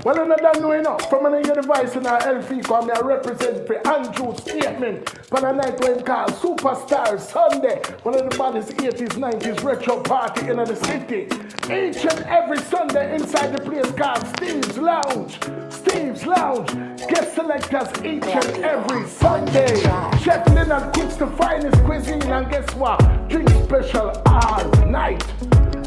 Well, I don't know enough. From an device in our LP, come I represent for Andrew's statement. For the night when called Superstar Sunday. One of the baddest 80s, 90s retro party in the city. Each and every Sunday inside the place called Steve's Lounge. Steve's Lounge. Guest selectors each and every Sunday. Chef Leonard cooks the finest cuisine, and guess what? Drink special all night.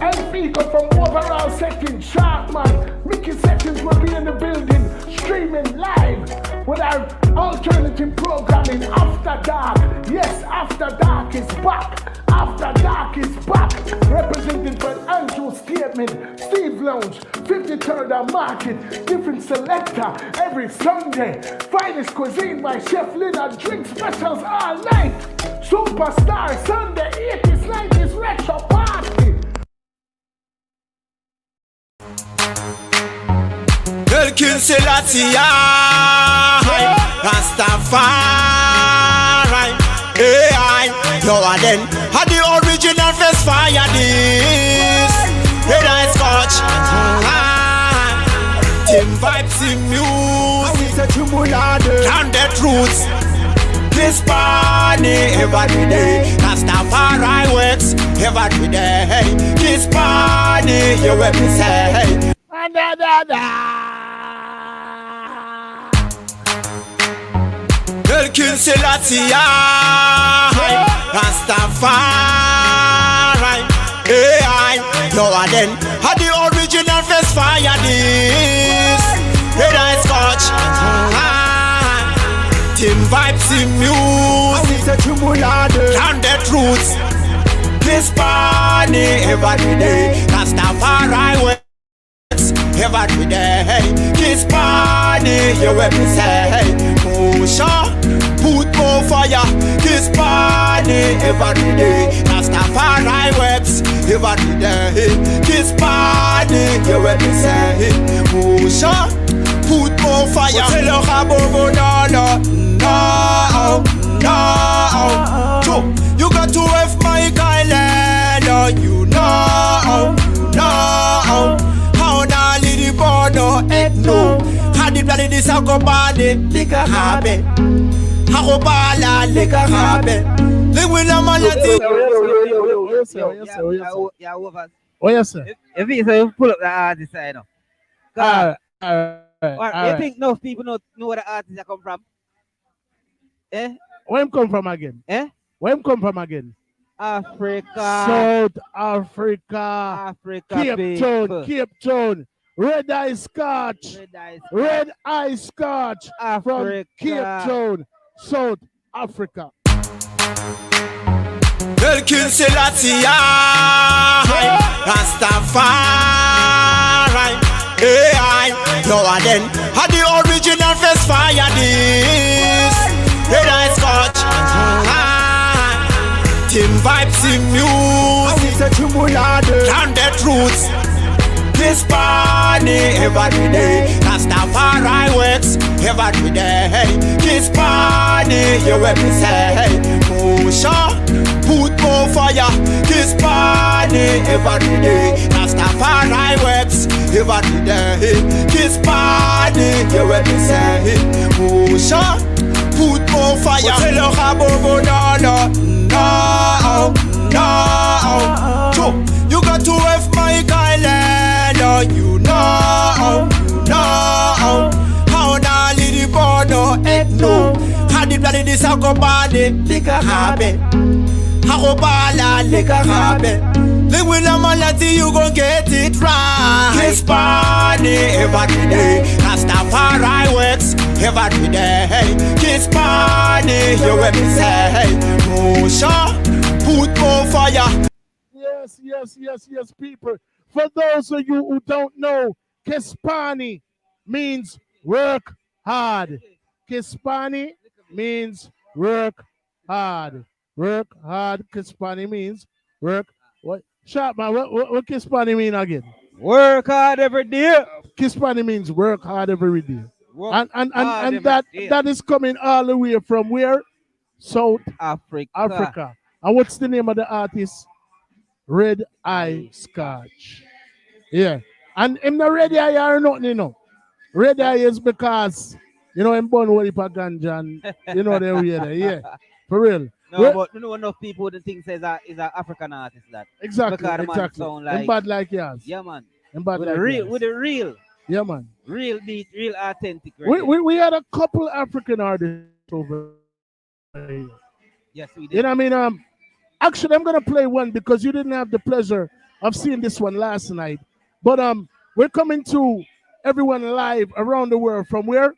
LP come from overall setting, Sharpman. Mickey Settings will be in the building, streaming live with our alternative programming After Dark. Yes, After Dark is back. After Dark is back. Representing for Andrew Statement, Steve Lounge, 53rd and Market, different selector every Sunday. Finest cuisine by Chef Leonard, drink specials all night. Superstar Sunday, 80s, 90s retro party. El King Selassie, Rastafari, AI, you are then had the original first fire this. Red Eye Scotch, Team Vibes in music, Grounded Roots, this party every day. Rastafari works every day. This party you represent. El King Selassie, Rastafari, AI, you are then had the original first fire this. Red Eye Scotch, Team Vibes in music, Grounded Roots, this party every day. Rastafari works every day. This party you represent. Motion, put more fire. This party every day. Rastafari works every day. This party you represent. Motion, put more fire. Tell your Bobo no. You got to have my Kylan. You know. No, no. Had the bloody this a go body, lick a habit. How bala, lick a habit. They will a man at it. Oh, yes, sir. If you say pull up the artist, I know. You think no people know where the artists come from? Eh? Where him come from again? Eh? Where him come from again? Africa. South Africa. Cape Town. Red Eye Scotch. Red Eye Scotch from Cape Town, South Africa. El King Selassie, Rastafari, AI, you are then had the original first fire this. Red Eye Scotch, Team Vibes in music, Grounded Roots. This party every day. Rastafari works every day. This party you represent. Motion, put more fire. This party every day. Rastafari works every day. This party you represent. Motion, put more fire. Tell your Bobo no. You got to have my Kylan. You know. How na lady bono no. How the bloody this a go body, lick a habit. How bala, lick a habit. They will a man let you gon' get it right. This party every day. Rastafari works every day. This party you represent. Motion, put more fire. Yes, people. For those of you who don't know, Kispani means work hard. Kispani means work hard. Work hard. Kispani means work. What? Sharpman, what Kispani mean again? Work hard every day. Kispani means work hard every day. And that is coming all the way from where? South Africa. And what's the name of the artist? Red Eye Scotch. Yeah. And him not ready I or nothing, you know. Red eye is because you know I'm born with a ganja and you know they're weird. Yeah, for real. No, but you know enough people wouldn't think says that is an African artist that. Exactly, Because the man exactly. sound And like bad like yours. yeah man. And bad With like a real yours. with a real Yeah, man. beat, real authentic We, reggae. we, we had a couple African artists over here. Yes, we You did. know what I mean? Actually, I'm gonna play one because you didn't have the pleasure of seeing this one last night. But we're coming to everyone live around the world from where?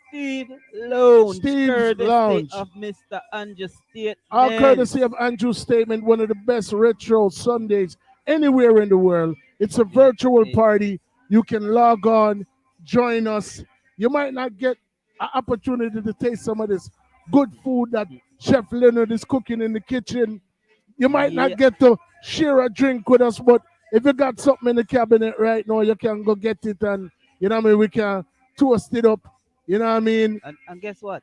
Steve Lounge, Steve's courtesy Lounge. of Mr. Andrew Our Statement. courtesy of Andrew Statement, one of the best retro Sundays anywhere in the world. It's a virtual Yes. party. You can log on, join us. You might not get an opportunity to taste some of this good food that Chef Leonard is cooking in the kitchen. You might Yeah. not get to share a drink with us, but if you got something in the cabinet right now, you can go get it and you know what I mean, we can toast it up. You know what I mean? And guess what?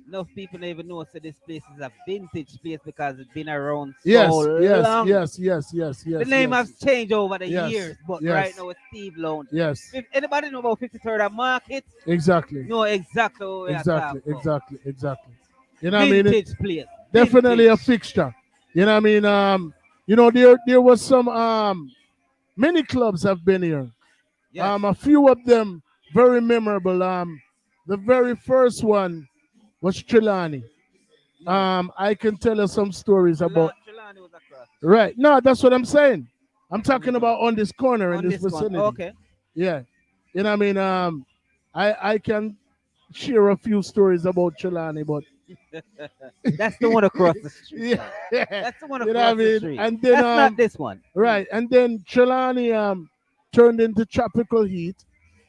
Enough people don't even know that this place is a vintage place because it's been around so Yes, long. yes. The name yes. has changed over the Yes, years, but yes. right now it's Steve Lounge. Yes, If anybody know about 53rd and Market, exactly. know exactly what we are talking about. Exactly. You know what I mean? Vintage place. Definitely a Vintage. fixture. You know what I mean? You know, there was some many clubs have been here. Yes. A few of them very memorable. The very first one was Trelawney. I can tell you some stories about Trelawney was across. right. No, that's what I'm saying. I'm talking about on this corner On in this this vicinity. one. Okay. Yeah. You know what I mean? I can share a few stories about Trelawney, but That's the one across the street. yeah. That's the one You across know what I the mean? street. And then That's not this one. right, and then Trelawney turned into Tropical Heat.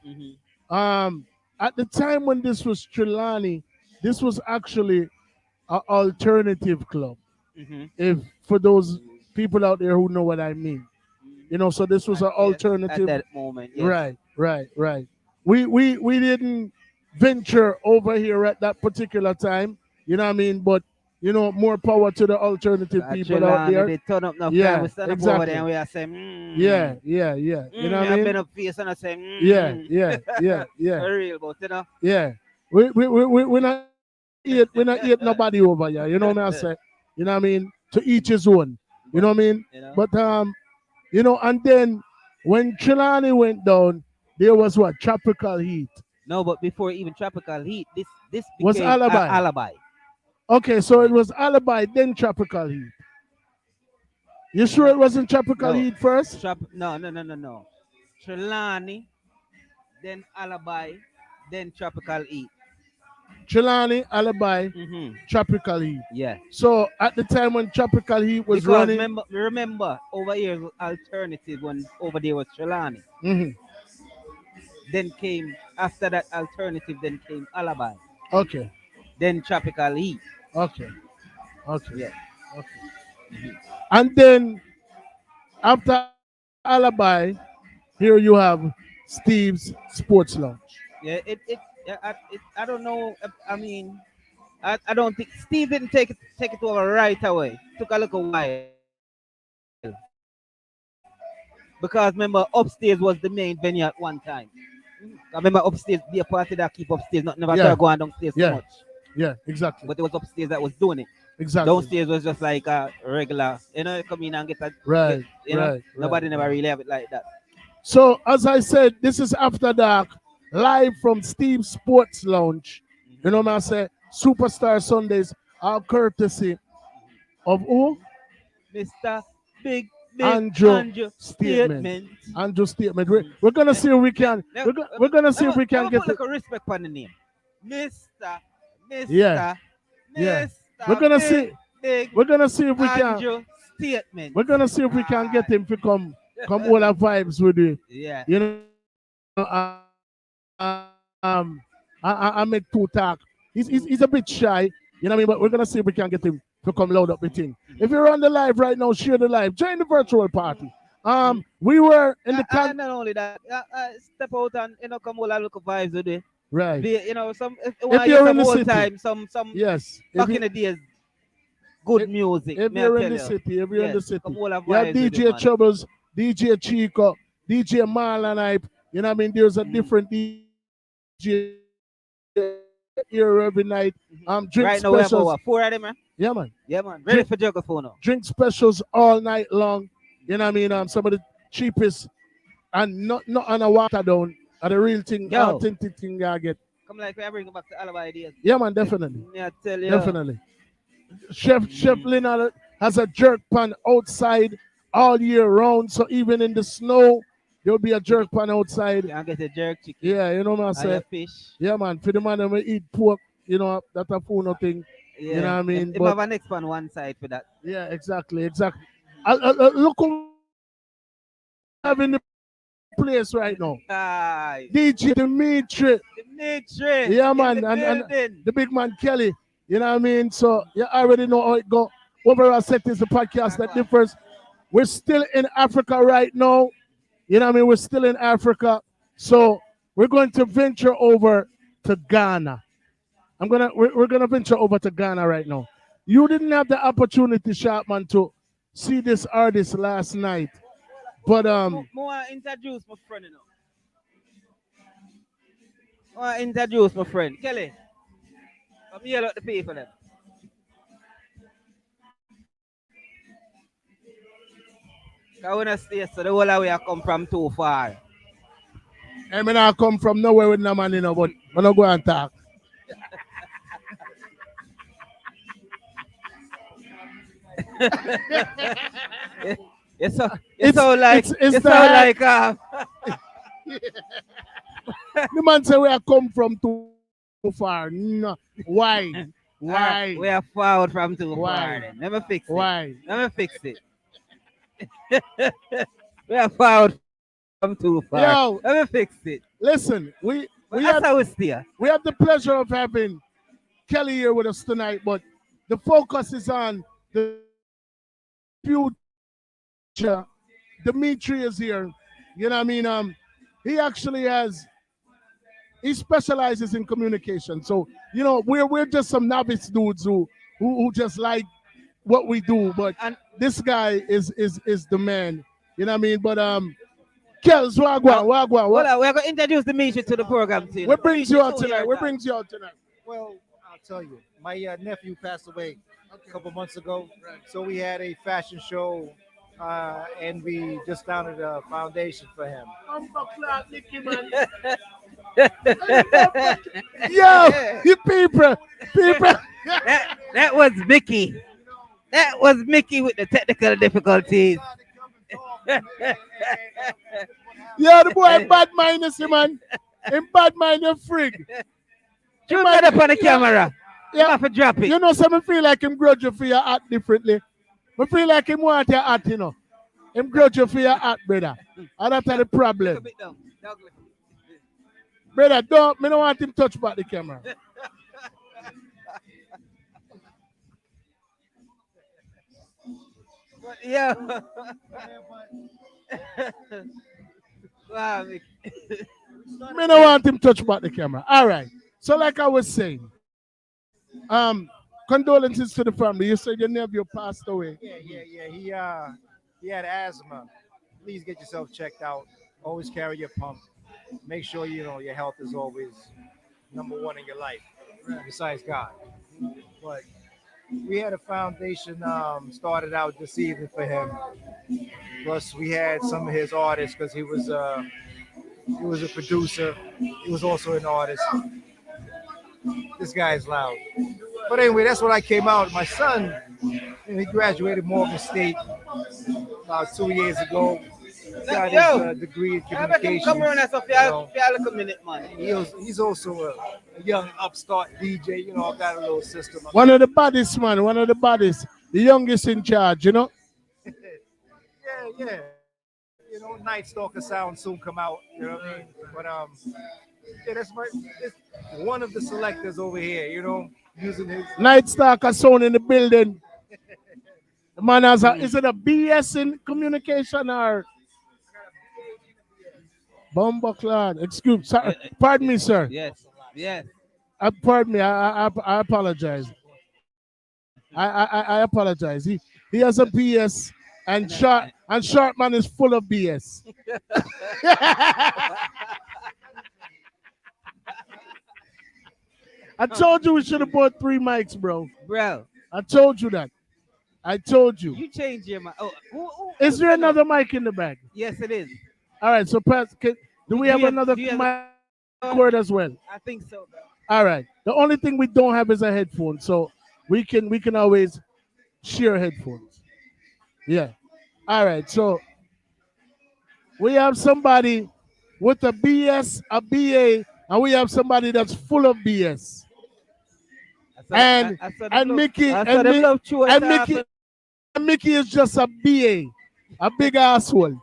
Mhm. At the time when this was Trelawney, this was actually an alternative club. Mhm. If for those people out there who know what I mean, you know, so this was an Yes, at alternative. that moment. Yes. Right. We didn't venture over here at that particular time. You know what I mean? But you know, more power to the alternative people out Trelawney, there. they turn up now. Yeah, We stand up over exactly. there and we are saying, Yeah. You know what I I've been mean? up face and I say, Yeah. For real, but you know, Yeah. We're not eat nobody over here. You know what I say? You know what I mean? To each his own. You know what I mean? you know. But you know, and then when Trelawney went down, there was what? Tropical Heat. No, but before even Tropical Heat, this Was became Alibi. Alibi. Okay, so it was Alibi, then Tropical Heat. You sure it wasn't Tropical No. Heat first? No. Trelawney, then Alibi, then Tropical Heat. Trelawney, Alibi, Mm-hmm. Tropical Heat. Yeah. So at the time when Tropical Heat was Because running, remember, over here was alternative when over there was Trelawney. Mhm. Then came after that alternative, then came Alibi, Okay, then Tropical Heat. okay. Yeah. And then after Alibi, here you have Steve's Sports Lounge. Yeah, I don't know. I mean, I don't think Steve didn't take it over right away. Took a little while. Because remember, upstairs was the main venue at one time. I remember upstairs be a party that keep upstairs, not never Yeah. go on downstairs Yeah. so much. Yeah, exactly. But it was upstairs that was doing it. Exactly. Downstairs was just like a regular, come in and get a Right, get, you know. right, Nobody right, never right. really have it like that. So as I said, this is After Dark, live from Steve's Sports Lounge. You know what I say? Superstar Sundays, our courtesy of who? Mr. Big Andrew Statement. Andrew Statement. We're gonna see if we can. We're gonna see if we can get like it. a respect on the name, Mr. Yeah. Mr. We're gonna Big, see. Big We're gonna see if we can. Andrew Statement. We're gonna see if we can get him to come all our vibes with you. Yeah. You know, I make two talk. He's a bit shy, you know what I mean? But we're gonna see if we can get him to come loud up the thing. If you're on the live right now, share the live. Join the virtual party. We were in the And not only that, step out and come all our local vibes with it. right. Some if you're in the old city. time, some Yes. back in the days, good music. If may I you're in tell the you. city, come all our Yeah, vibes. Yeah, come all our DJ vibes with it, man. Troubles, DJ Chico, DJ Marlon Hype, You know what I mean? There's a different DJ here every night. Drink Right now we have specials. over 4 of them, man. Yeah, man. Yeah, man. Ready for juggle phone now. Drink specials all night long. You know what I mean? Some of the cheapest and not on a water down. Are the real thing, Yo. authentic thing I get. Come like we are bringing back to all of our ideas. Yeah, man, definitely. Yeah, I tell you. Definitely. Chef Leonard has a jerk pan outside all year round. So even in the snow, there'll be a jerk pan outside. You can get a jerk chicken. Yeah, you know what I'm And saying? a fish. Yeah, man. For the man that may eat pork, you know, that's a food thing. Yeah. You know what I mean? If But- have a next pan one side for that. Yeah, exactly. Look who have in the place right now. Aye. DJ Dimitri, Dimitri. Yeah, in man, the and- building. the big man Kelly. You know what I mean? So you already know how it go. Overall set is the podcast that differs. We're still in Africa right now. You know what I mean? We're still in Africa. So we're going to venture over to Ghana. We're gonna venture over to Ghana right now. You didn't have the opportunity, Sharpman, to see this artist last night. But More introduce my friend, you know. More introduce my friend. Kelly. Come here, look the people them. I wanna stay so the whole of we I come from too far. I mean I come from nowhere with no man, you know, but I'm not go and talk. You sound like it's you the sound like The man say where I come from too far. No. Why? Why? we are forward from too Why? far. Then. Let me fix it. Why? Let me fix it. we are forward from too far. Yo. Let me fix it. Listen, we That's have how we steer. we have the pleasure of having Kelly here with us tonight, but the focus is on the future. Dimitri is here. You know what I mean? He actually he specializes in communication. So, you know, we're just some novice dudes who just like what we do. But And this guy is the man. You know what I mean? But Kels, wagwan. Well, we're going to introduce Dimitri to the program. Too. What brings you out Dimitri, tonight? so What here, brings you out tonight? Well, I'll tell you. My nephew passed away a couple months ago, so we had a fashion show, and we just founded a foundation for him. Yo, you people. that was Mickey. That was Mickey with the technical difficulties. Yeah, the boy bad mind is man. Him bad mind a frig. You got up on the camera. You Yeah. have to drop it. You know, some feel like him grudge you for your act differently. I feel like him want your act, you know. Him grudge you for your act, brother. And that's the Look a problem. bit down. Douglas. Brother, me don't want him touch back the camera. But yeah. Wow, Mickey. Me don't want him touch back the camera. All right. So like I was saying, condolences to the family. You said your nephew passed away. Yeah. He had asthma. Please get yourself checked out. Always carry your pump. Make sure you know your health is always number one in your life, besides God. But we had a foundation started out this evening for him. Plus, we had some of his artists because he was a producer. He was also an artist. This guy is loud. But anyway, that's when I came out. My son, he graduated Morgan State about 2 years ago. Got his degree in I bet him communications. come around us for a little minute, man. He's also a young upstart DJ. You know, I've got a little system. One of the baddest, man. One of the baddest. The youngest in charge, you know? Yeah. You know, Night Stalker sound soon come out. You know what I mean? But yeah, it's one of the selectors over here. You know, using his. Night Stalker sound in the building. The man has is it a BS in communication or Bumbleclad? Excuse, sorry, pardon me, sir. Yes. Pardon me. I apologize. I apologize. He has a BS, and Sharpman is full of BS. told you we should have bought 3 mics, bro. Bro, I told you that. I told you. you change your mind. Oh, Is there another mic in the bag? Yes, it is. All right, so Pat, do we have another do you have- mic cord as well? I think so, bro. All right. The only thing we don't have is a headphone, so we can always share headphones. Yeah. All right. So we have somebody with a BS, a BA, and we have somebody that's full of BS. And Mickey and Mickey is just a BA, a big asshole.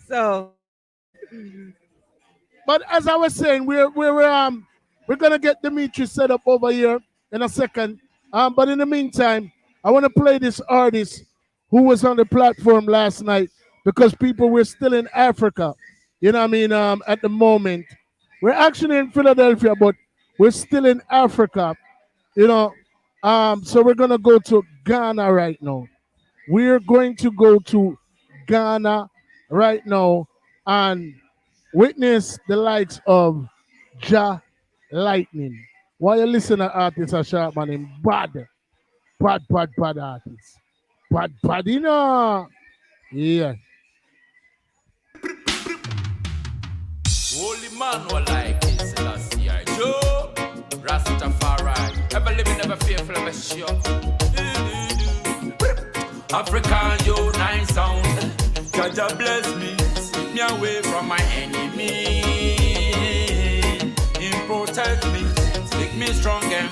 So, but as I was saying, we're gonna get Dimitri set up over here in a second. But in the meantime, I want to play this artist who was on the platform last night because people were still in Africa. You know what I mean? At the moment, we're actually in Philadelphia, but we're still in Africa. You know, so we're gonna go to Ghana right now. We're going to go to Ghana right now and witness the likes of Ja Lightning. While you listen to artists are sharp man in bad artists. Bad, you know. Yeah. Holy man will like this, Selassie I Joe Rastafari, ever living, never fearful, ever sure. African unite sound, Jaja bless me, keep me away from my enemy, Him protect me, make me strong and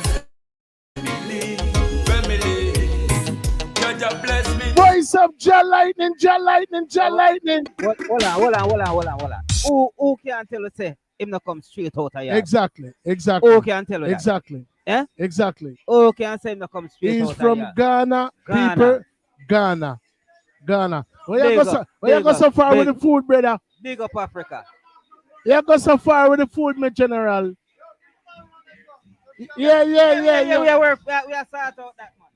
family, Jaja bless me. Voice of Ja Lightning, Ja Lightning, Ja Lightning. hold on. Who can tell us say him not come straight out of here? Exactly. Who can tell us that? Exactly. Yeah? Exactly. Who can say him not come straight out He's of from here? Ghana, Ghana. people. Ghana. Where you Big go up, where you big go so up, far with big. the food, brother? Big up Africa. You go so far with the food, my general. Yeah. We are sort out that, man.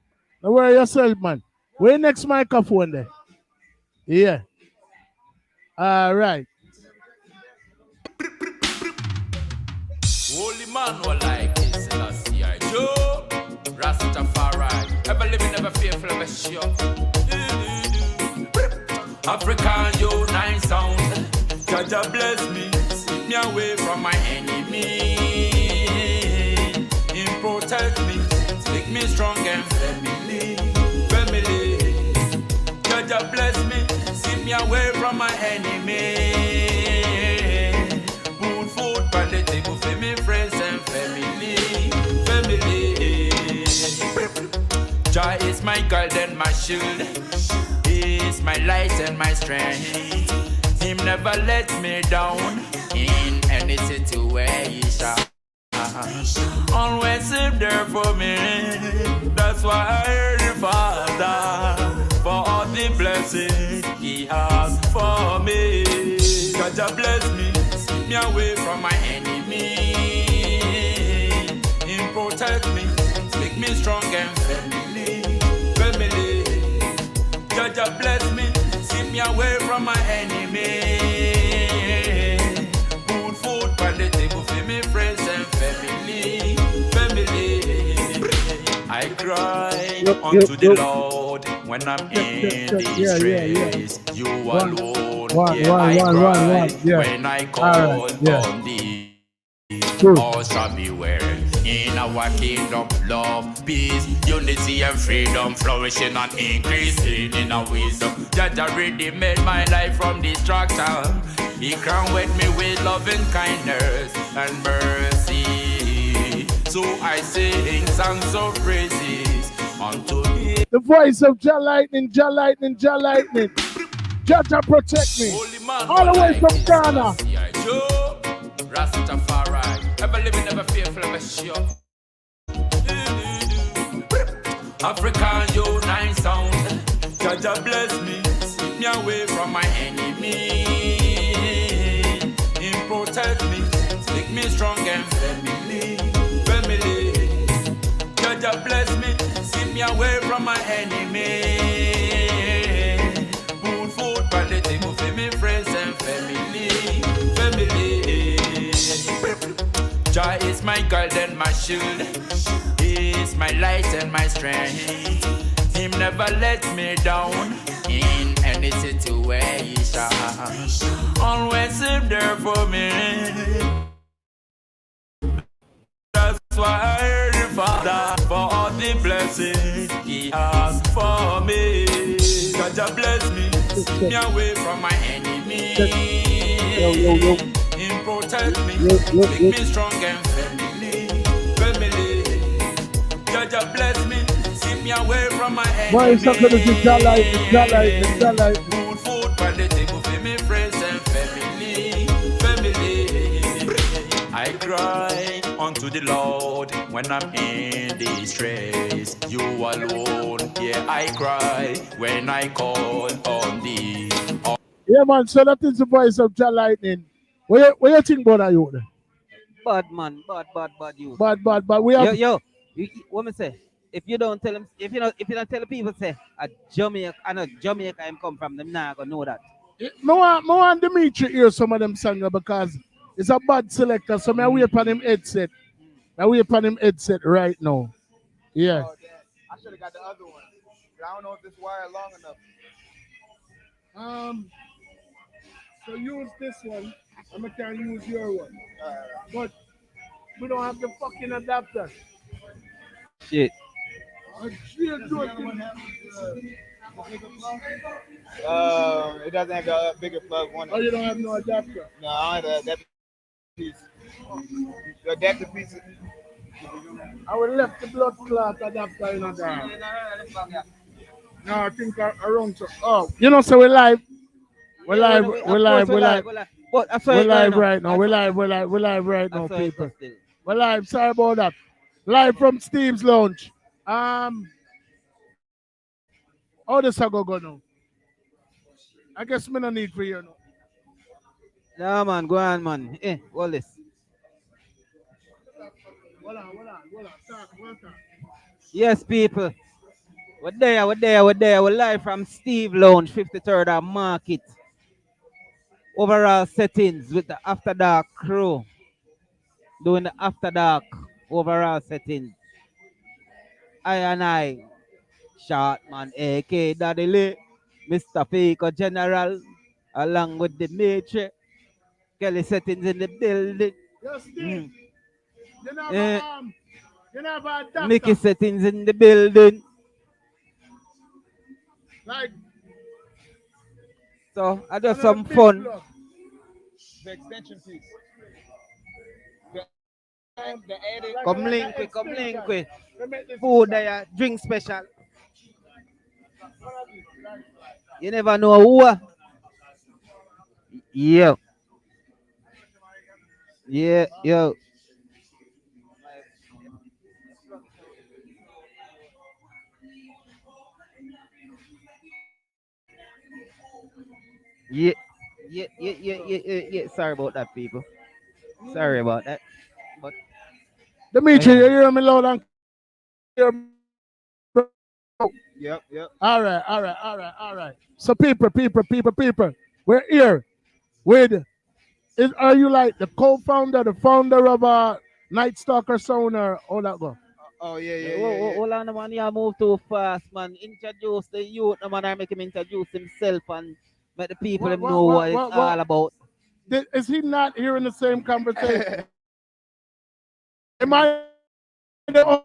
Don't worry yourself, man. Where next microphone there? Yeah. All right. Holy man will like this, Selassie I Joe Rastafari, ever living, never fearful, ever sure. African unite sound, Jaja bless me, keep me away from my enemy, Him protect me, make me strong and family, Jaja bless me, keep me away from my enemy. Put food on the table for me friends and family. Joy is my guide and my shield. He is my light and my strength. Him never let me down in any situation. Always him there for me. That's why I hear the Father for all the blessings He has for me. God bless me, keep me away from my enemy. Him protect me, make me strong and family. God bless me, keep me away from my enemy. Put food on the table for me friends and family. I cry unto the Lord when I'm in distress. You alone, I cry when I call on thee. All shall be well in our kingdom, love, peace, unity and freedom, flourishing and increasing in our wisdom. Judge already made my life from destruction. He crowned me with love and kindness and mercy. So I sing songs of praises unto Him. The voice of Ja Lightning, Ja Lightning, Ja Lightning. Jaja protect me. All the way from Ghana. Rastafari, ever living, never fearful, ever sure. African unite sound, Jaja bless me, keep me away from my enemy. Him protect me, make me strong and family. Jaja bless me, keep me away from my enemy. Put food on the table for me friends and family. shield. He's my light and my strength. Him never let me down in any situation. Always him there for me. That's why I the Father for all the blessings He has for me. God just bless me, keep me away from my enemies. Him protect me, make me strong and family. God just bless me, keep me away from my enemies. Why is that going to be Jalite? Good food for the table for me friends and family. I cry unto the Lord when I'm in distress. You alone, yeah, I cry when I call on thee. Yeah, man, so that is the voice of Jah Lightning. What you think about that, you? Bad man, bad you. But we have... Yo, what me say? If you don't tell them, if you don't tell the people, say, a Jamaica, I know Jamaica I'm come from, them not gonna know that. I want Dimitri hear some of them songs because it's a bad selector, so I wait upon him headset. I wait upon him headset right now. Yeah. Oh, damn. I should have got the other one. I don't know if this wire long enough. So use this one, and I can use your one. But we don't have the fucking adapter. Shit. It doesn't have the bigger plug one. Oh, you don't have no adapter? No, I don't have that piece. The adapter piece. I will left the blood clot adapter in a car. No, I think around to... Oh, you know, so we're live. We're live right now. We're live right now, people. We're live. Sorry about that. Live from Steve's Lounge. How does I go now? I guess me no need for you now. Yeah, man, go on, man. All this. Hold on. Talk. Yes, people. We're there. We're live from Steve Lounge, 53rd and Market. Overall settings with the After Dark crew. Doing the After Dark overall settings. I, Short Man, AK Daddy Lee, Mr. Faker General, along with the Matrix. Kelly settings in the building. Yes, Steve. You never adapter. Mickey settings in the building. Like, so I just some fun. The extension piece. The edit. Come link with. Food there, drink special. You never know who. Yeah. Yeah, yo. Yeah. Sorry about that, people. Sorry about that. But Dimitri, you hear me loud and clear? Yep. All right. So people, we're here with... Are you like the co-founder, the founder of Night Stalker Sound, or all that go? Oh yeah. Hold on, man. You move too fast, man. Introduce the youth, man. I make him introduce himself and let the people know what it's all about. Is he not hearing the same conversation? Am I the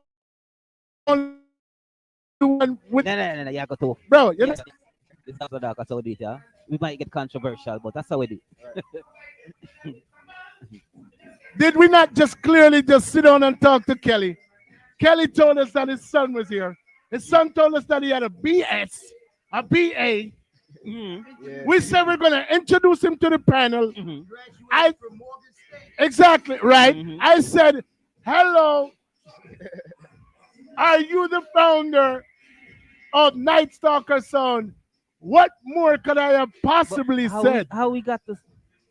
only one with... No, you go to. Bro, you know... This After Dark, that's how we do it, yeah? We might get controversial, but that's how we do it. Did we not just clearly just sit down and talk to Kelly? Kelly told us that his son was here. His son told us that he had a BS, a BA. Mm-hmm. Yeah. We said we're going to introduce him to the panel. Mm-hmm. Exactly, right. Mm-hmm. I said, hello, are you the founder of Night Stalker Sound? What more could I have possibly said? How we got this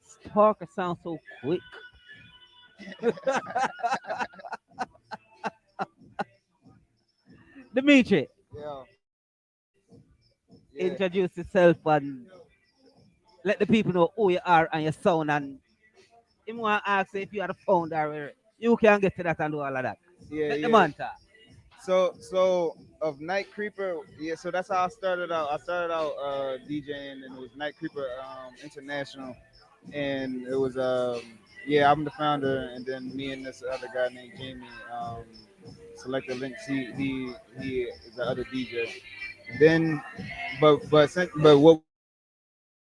Stalker sound so quick? Dimitri, introduce yourself and let the people know who you are and your sound. And if you want to ask if you are the founder, you can get to that and do all of that. Yeah, Let the yeah. man talk. So of Night Creeper, yeah. So that's how I started out. I started out DJing, and it was Night Creeper International, and it was yeah. I'm the founder, and then me and this other guy named Jamie, Selector Links. He is the other DJ. Then, but what we do now is my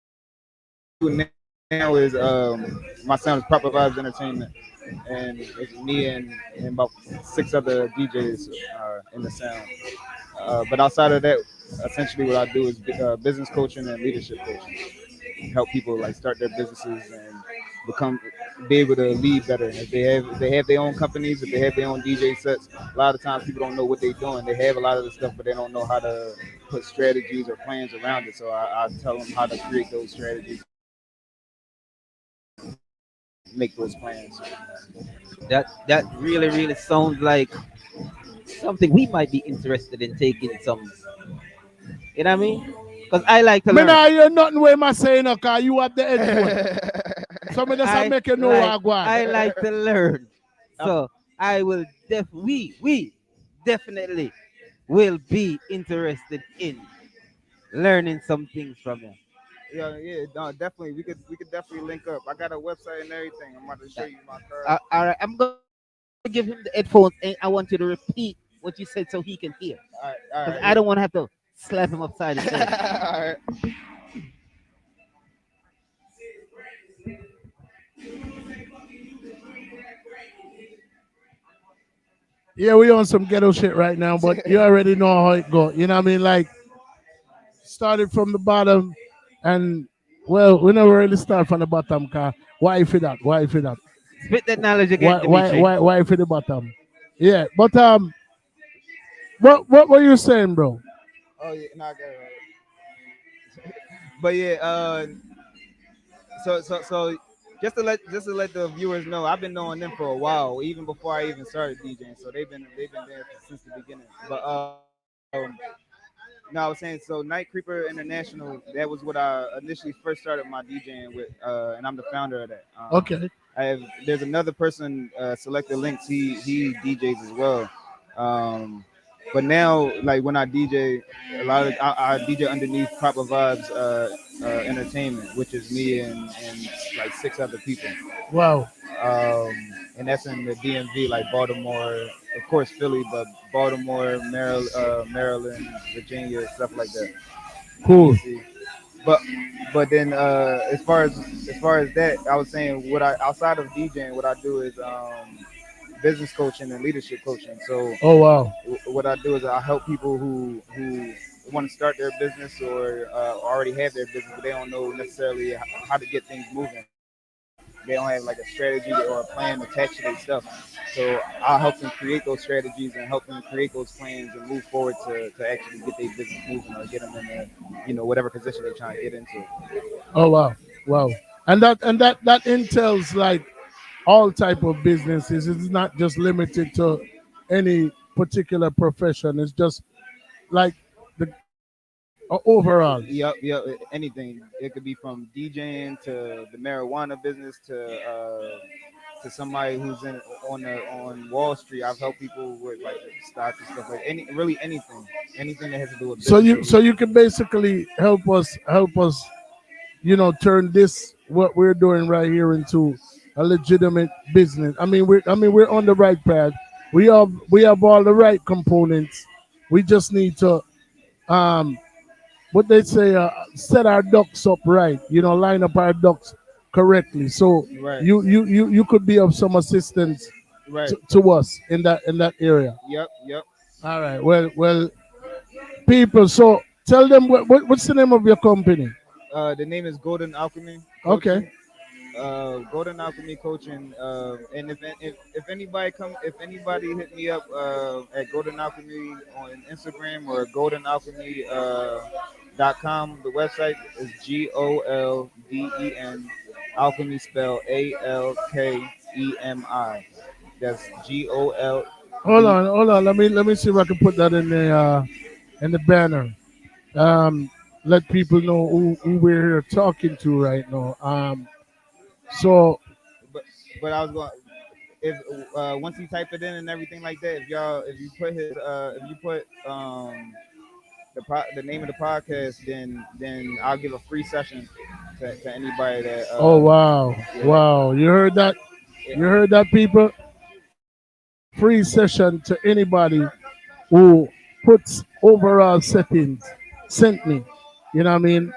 sound is Proper Vibes Entertainment, and it's me and about 6 other DJs in the sound. But outside of that, essentially what I do is business coaching and leadership coaching. Help people like start their businesses and become be able to lead better. If they have their own companies, if they have their own DJ sets, a lot of times people don't know what they're doing. They have a lot of the stuff, but they don't know how to put strategies or plans around it. So I tell them how to create those strategies and make those plans. That really sounds like something we might be interested in taking some. You know what I mean? Because I like to Me learn. nah hear nothing where I say no, cause you have the headphone. So me just I make you know what like I want. I like to learn. So I will we definitely will be interested in learning some things from you. Yeah, yeah, no, definitely. We could definitely link up. I got a website and everything. I'm about to show you my card. All right, I'm gonna give him the headphones, and I want you to repeat what you said so he can hear. All right, Because all I right, don't want to have to slap him upside his head. yeah. All right. Yeah, we on some ghetto shit right now, but you already know how it go. You know what I mean? Like started from the bottom, and well, we never really start from the bottom. Car why for that? Why for that? Spit that knowledge again, Dimitri. Why for the bottom? Yeah, but what were you saying, bro? Oh yeah, no, I got it right. But yeah, so just to let the viewers know, I've been knowing them for a while, even before I even started DJing. So they've been there since the beginning. But no, I was saying so. Night Creeper International. That was what I initially first started my DJing with, and I'm the founder of that. Okay, There's another person, Selected Links. He DJs as well. Um, but now, like when I DJ, a lot of I DJ underneath Proper Vibes Entertainment, which is me and like 6 other people. wow, And that's in the DMV, like Baltimore, of course Philly, but Baltimore, Maryland, Virginia, stuff like that. cool. DC. But but then as far as that, I was saying what I outside of DJing, what I do is business coaching and leadership coaching. So Oh wow, what I do is I help people who want to start their business or already have their business, but they don't know necessarily how to get things moving. They don't have like a strategy or a plan attached to their stuff. So I'll help them create those strategies and help them create those plans and move forward to actually get their business moving or get them in the whatever position they're trying to get into. oh wow, wow. And that entails like all type of businesses. It's not just limited to any particular profession. It's just like the overall. Yep. Anything. It could be from DJing to the marijuana business to somebody who's on Wall Street. I've helped people with like stocks and stuff like anything that has to do with So business. you can basically help us turn this what we're doing right here into a legitimate business. I mean we're on the right path. We have all the right components. We just need to um what they say, set our ducks up right. Line up our ducks correctly. So Right. you could be of some assistance Right. to us in that area. Yep. All right. Well, people. So tell them what's the name of your company? The name is Golden Alchemy Okay. Coaching. Golden Alchemy Coaching. And if anybody hit me up at Golden Alchemy on Instagram or Golden Alchemy .com. The website is GOLDEN Alchemy, spell ALKEMI. That's Hold GOLD. on, hold on. Let me see if I can put that in the banner. Um, Let people know who we're here talking to right now. So But but I was going. if once you type it in and everything like that, if you put his if you put the name of the podcast, then I'll give a free session to anybody that Oh wow, yeah, wow! You heard that? yeah, You heard that, people? Free session to anybody who puts overall settings. Sent me. You know what I mean?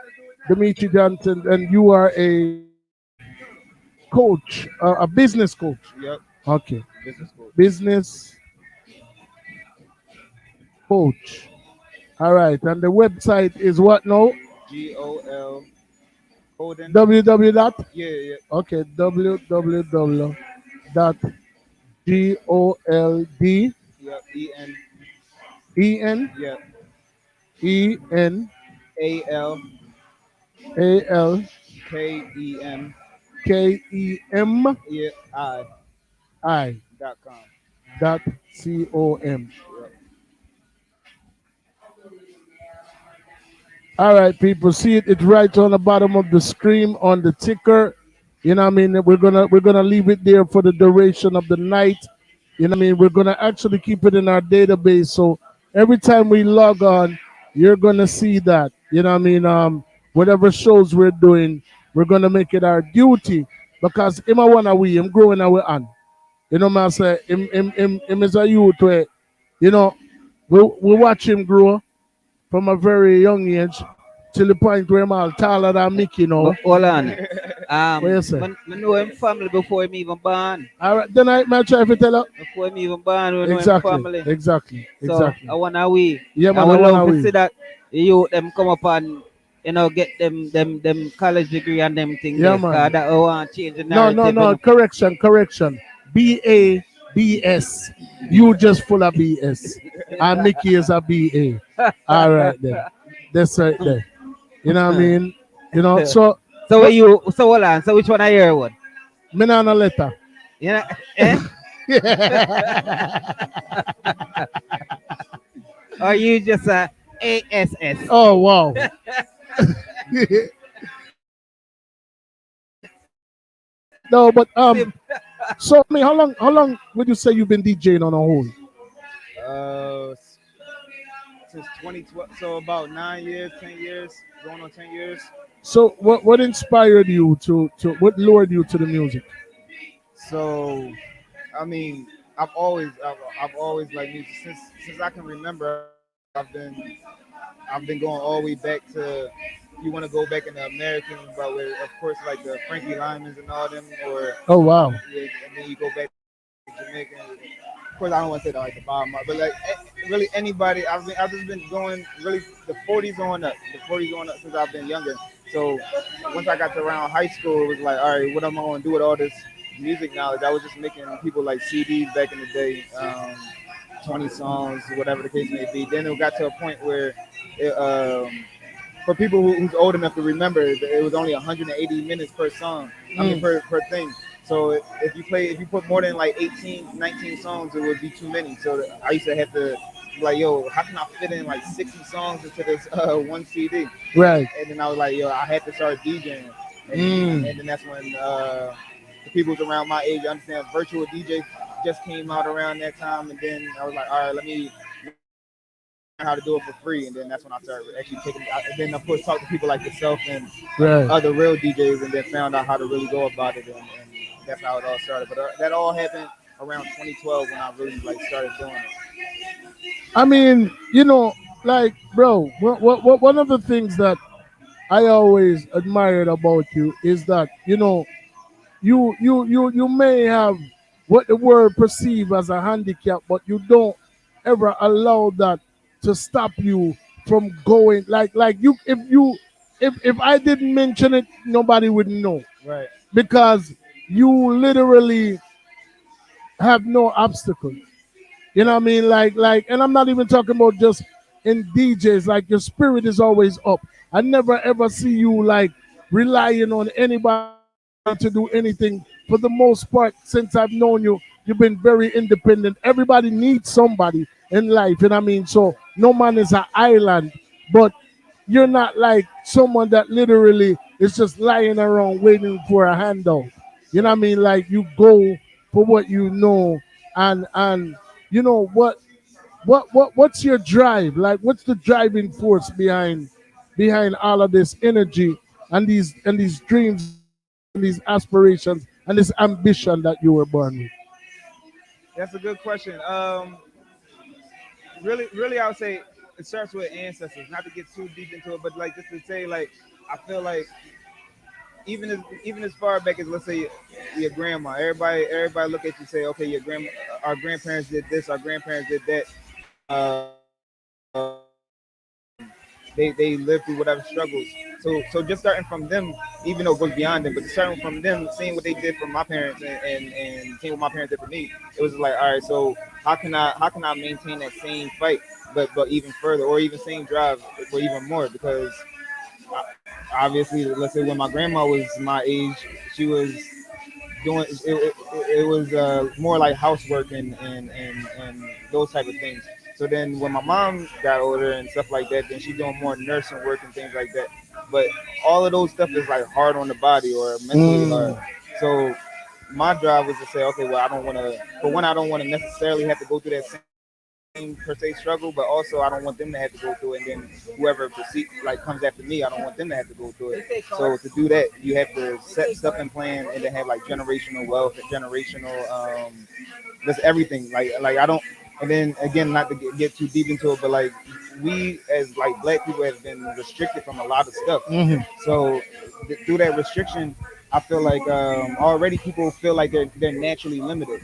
Dimitri Johnson, and you are a coach, a business coach. yep, Okay, business school. business coach. All right, and the website is what now? GOL Golden. www dot. Yeah, yeah, Okay, www dot gold yep. en Yep. en AL al KEM. kem Yeah, I .com. dot com. Yep. All right, people, see it. It's right on the bottom of the screen on the ticker. You know what I mean? We're gonna leave it there for the duration of the night. You know what I mean? We're gonna actually keep it in our database. So every time we log on, you're gonna see that. You know what I mean? Whatever shows we're doing, we're gonna make it our duty because him I wanna we him growing our on. You know what I say? Him is a youth where, you know, we watch him grow from a very young age till the point where I'm all taller than Mickey now. Hold on. What you say? I know him family before him even born. All right, then I try to tell her. Before him even born, we know him Exactly, family. exactly, So exactly. I wanna we. Yeah, man, I I would wanna love to we. see that the youth them come up and get them college degree and them things. Yeah, There, man. 'cause that I want to change the No, no, narrative. no. Correction. BA, BS. You just full of BS. And Mickey is a BA. All right then. That's right there. You know what I mean? You know, so So what you so hold on. So which one I hear one? me not a letter. You know, eh? Or you just a ASS? Oh wow. No, but so I mean, how long would you say you've been DJing on a whole? Uh, since 2012, so about 9 years, 10 years, going on 10 years. So what inspired you to what lured you to the music? So, I mean, I've always liked music since I can remember. I've been going all the way back to. You want to go back in the American, but with of course like the Frankie Lymans and all them, or Oh wow. yeah, and then you go back to Jamaican. Of course, I don't want to say that like the Bob Marley, but like really anybody. I've just been going really the 40s on up, since I've been younger. So once I got to around high school, it was like, all right, what am I going to do with all this music knowledge? I was just making people like CDs back in the day, 20 songs, whatever the case may be. Then it got to a point where, for people who's old enough to remember, it was only 180 minutes per song. I mean, per thing. So if you put more than like 18, 19 songs, it would be too many. So I used to have to like, yo, how can I fit in like 60 songs into this one CD? Right. And then I was like, yo, I had to start DJing. And then that's when the people around my age understand virtual DJ just came out around that time. And then I was like, all right, let me learn how to do it for free. And then that's when I started actually taking it. And then of course talk to people like yourself and Right. other real DJs, and then found out how to really go about it. And that's how it all started. But that all happened around 2012 when I really like started doing it. I mean, you know, like, bro, one of the things that I always admired about you is that, you know, you may have what the world perceive as a handicap, but you don't ever allow that to stop you from going. Like you, if I didn't mention it, nobody would know Right. because you literally have no obstacles. You know what I mean? Like, and I'm not even talking about just in DJs. Like your spirit is always up. I never ever see you like relying on anybody to do anything. For the most part, since I've known you, you've been very independent. Everybody needs somebody in life. You know what I mean? So no man is an island, but you're not like someone that literally is just lying around waiting for a handout. You know what I mean? Like you go for what you know, and you know what's your drive? Like, what's the driving force behind all of this energy and these dreams and these aspirations and this ambition that you were born with? That's a good question. Really, I would say it starts with ancestors. Not to get too deep into it, but like just to say, like I feel like even as far back as, let's say, your grandma. Everybody look at you and say, okay, our grandparents did this, our grandparents did that. They lived through whatever struggles. So just starting from them, even though it goes beyond them, but starting from them, seeing what they did for my parents and seeing what my parents did for me, it was like, all right, so how can I maintain that same fight, but even further, or even same drive, or even more? Because obviously, let's say when my grandma was my age, she was doing it was more like housework and those type of things. So then when my mom got older and stuff like that, then she's doing more nursing work and things like that. But all of those stuff is like hard on the body or mentally hard. So my drive was to say, okay, well, I don't want to. For one, I don't want to necessarily have to go through that same per se struggle, but also I don't want them to have to go through it. And then whoever comes after me, I don't want them to have to go through it. So to do that, you have to set stuff in plan and then have like generational wealth, generational just everything. Like I don't. And then again, not to get too deep into it, but like we as like black people have been restricted from a lot of stuff. So through that restriction, I feel like already people feel like they're naturally limited.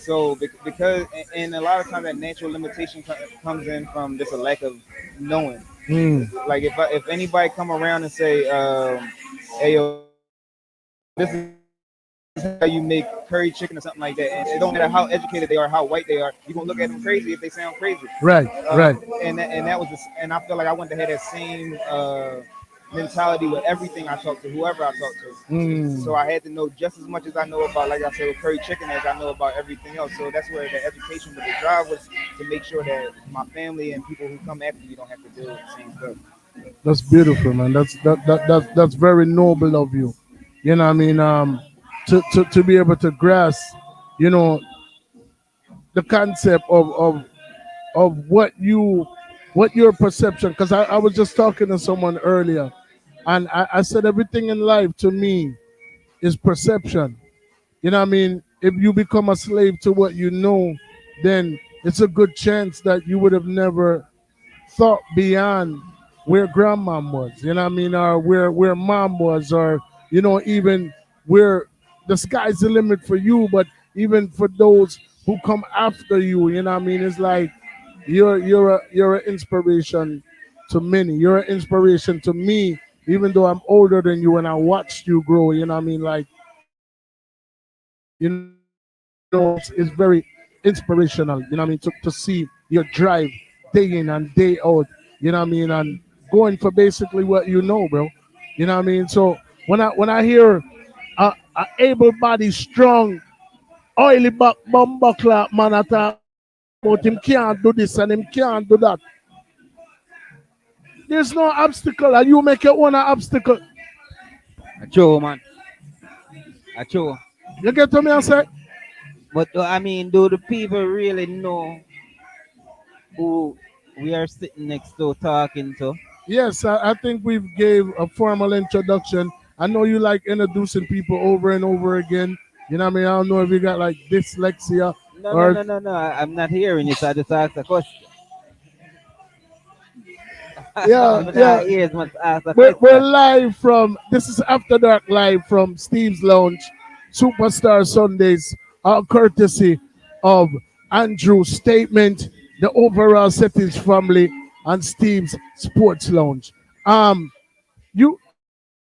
So because and a lot of times that natural limitation comes in from just a lack of knowing. Like if anybody come around and say, "Hey yo, this is how you make curry chicken" or something like that, and it don't matter how educated they are, how white they are, you're gonna look at them crazy if they sound crazy. Right. And that was and I feel like I want to have that same mentality with everything I talk to, whoever I talk to. So I had to know just as much as I know about, like I said, with curry chicken, as I know about everything else. So that's where the education with the drive was, to make sure that my family and people who come after me don't have to deal with the same stuff. That's beautiful, man. That's very noble of you. You know what I mean? To be able to grasp, you know, the concept of what your perception. Because I was just talking to someone earlier, and I said everything in life to me is perception. You know what I mean? If you become a slave to what you know, then it's a good chance that you would have never thought beyond where grandmom was, you know what I mean, or where mom was, or even where the sky's the limit for you, but even for those who come after you, you know what I mean. It's like you're an inspiration to many. You're an inspiration to me, even though I'm older than you and I watched you grow, you know what I mean? Like, it's very inspirational, you know what I mean, to see your drive day in and day out, you know what I mean, and going for basically what you know, bro. You know what I mean? So when I hear a able-bodied, strong, oily back bumper clap man at about him can't do this and him can't do that. There's no obstacle, and you make your own obstacle. A true, man. A true. You get to me and say? But I mean, do the people really know who we are sitting next to talking to? Yes, I think we've gave a formal introduction. I know you like introducing people over and over again. You know what I mean? I don't know if you got like dyslexia or No. I'm not hearing it. I just asked a question. yeah. Ears must ask a We're question. live from, this is After Dark live from Steve's Lounge, Superstar Sundays, courtesy of Andrew's Statement, the Overall Settings family, and Steve's Sports Lounge. You,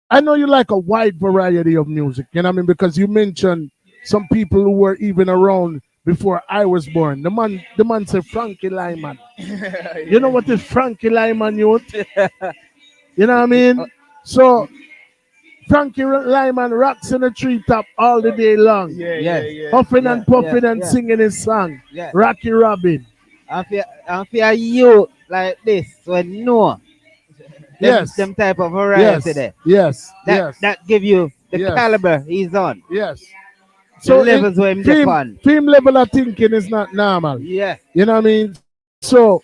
I know you like a wide variety of music, you know what I mean, because you mentioned some people who were even around before I was born. The man said Frankie Lyman. You know what is Frankie Lyman, youth? You know what I mean? So Frankie Lyman rocks in the treetop all the day long, Yeah. puffing and puffing and yeah. singing his song, Yeah. Rocky Robin. And for you like this, when no, Yes. them type of variety there. Yes. That give you the Yes. caliber he's on. Yes. The So levels where him Japan. team level of thinking is not normal. Yeah. You know what I mean? So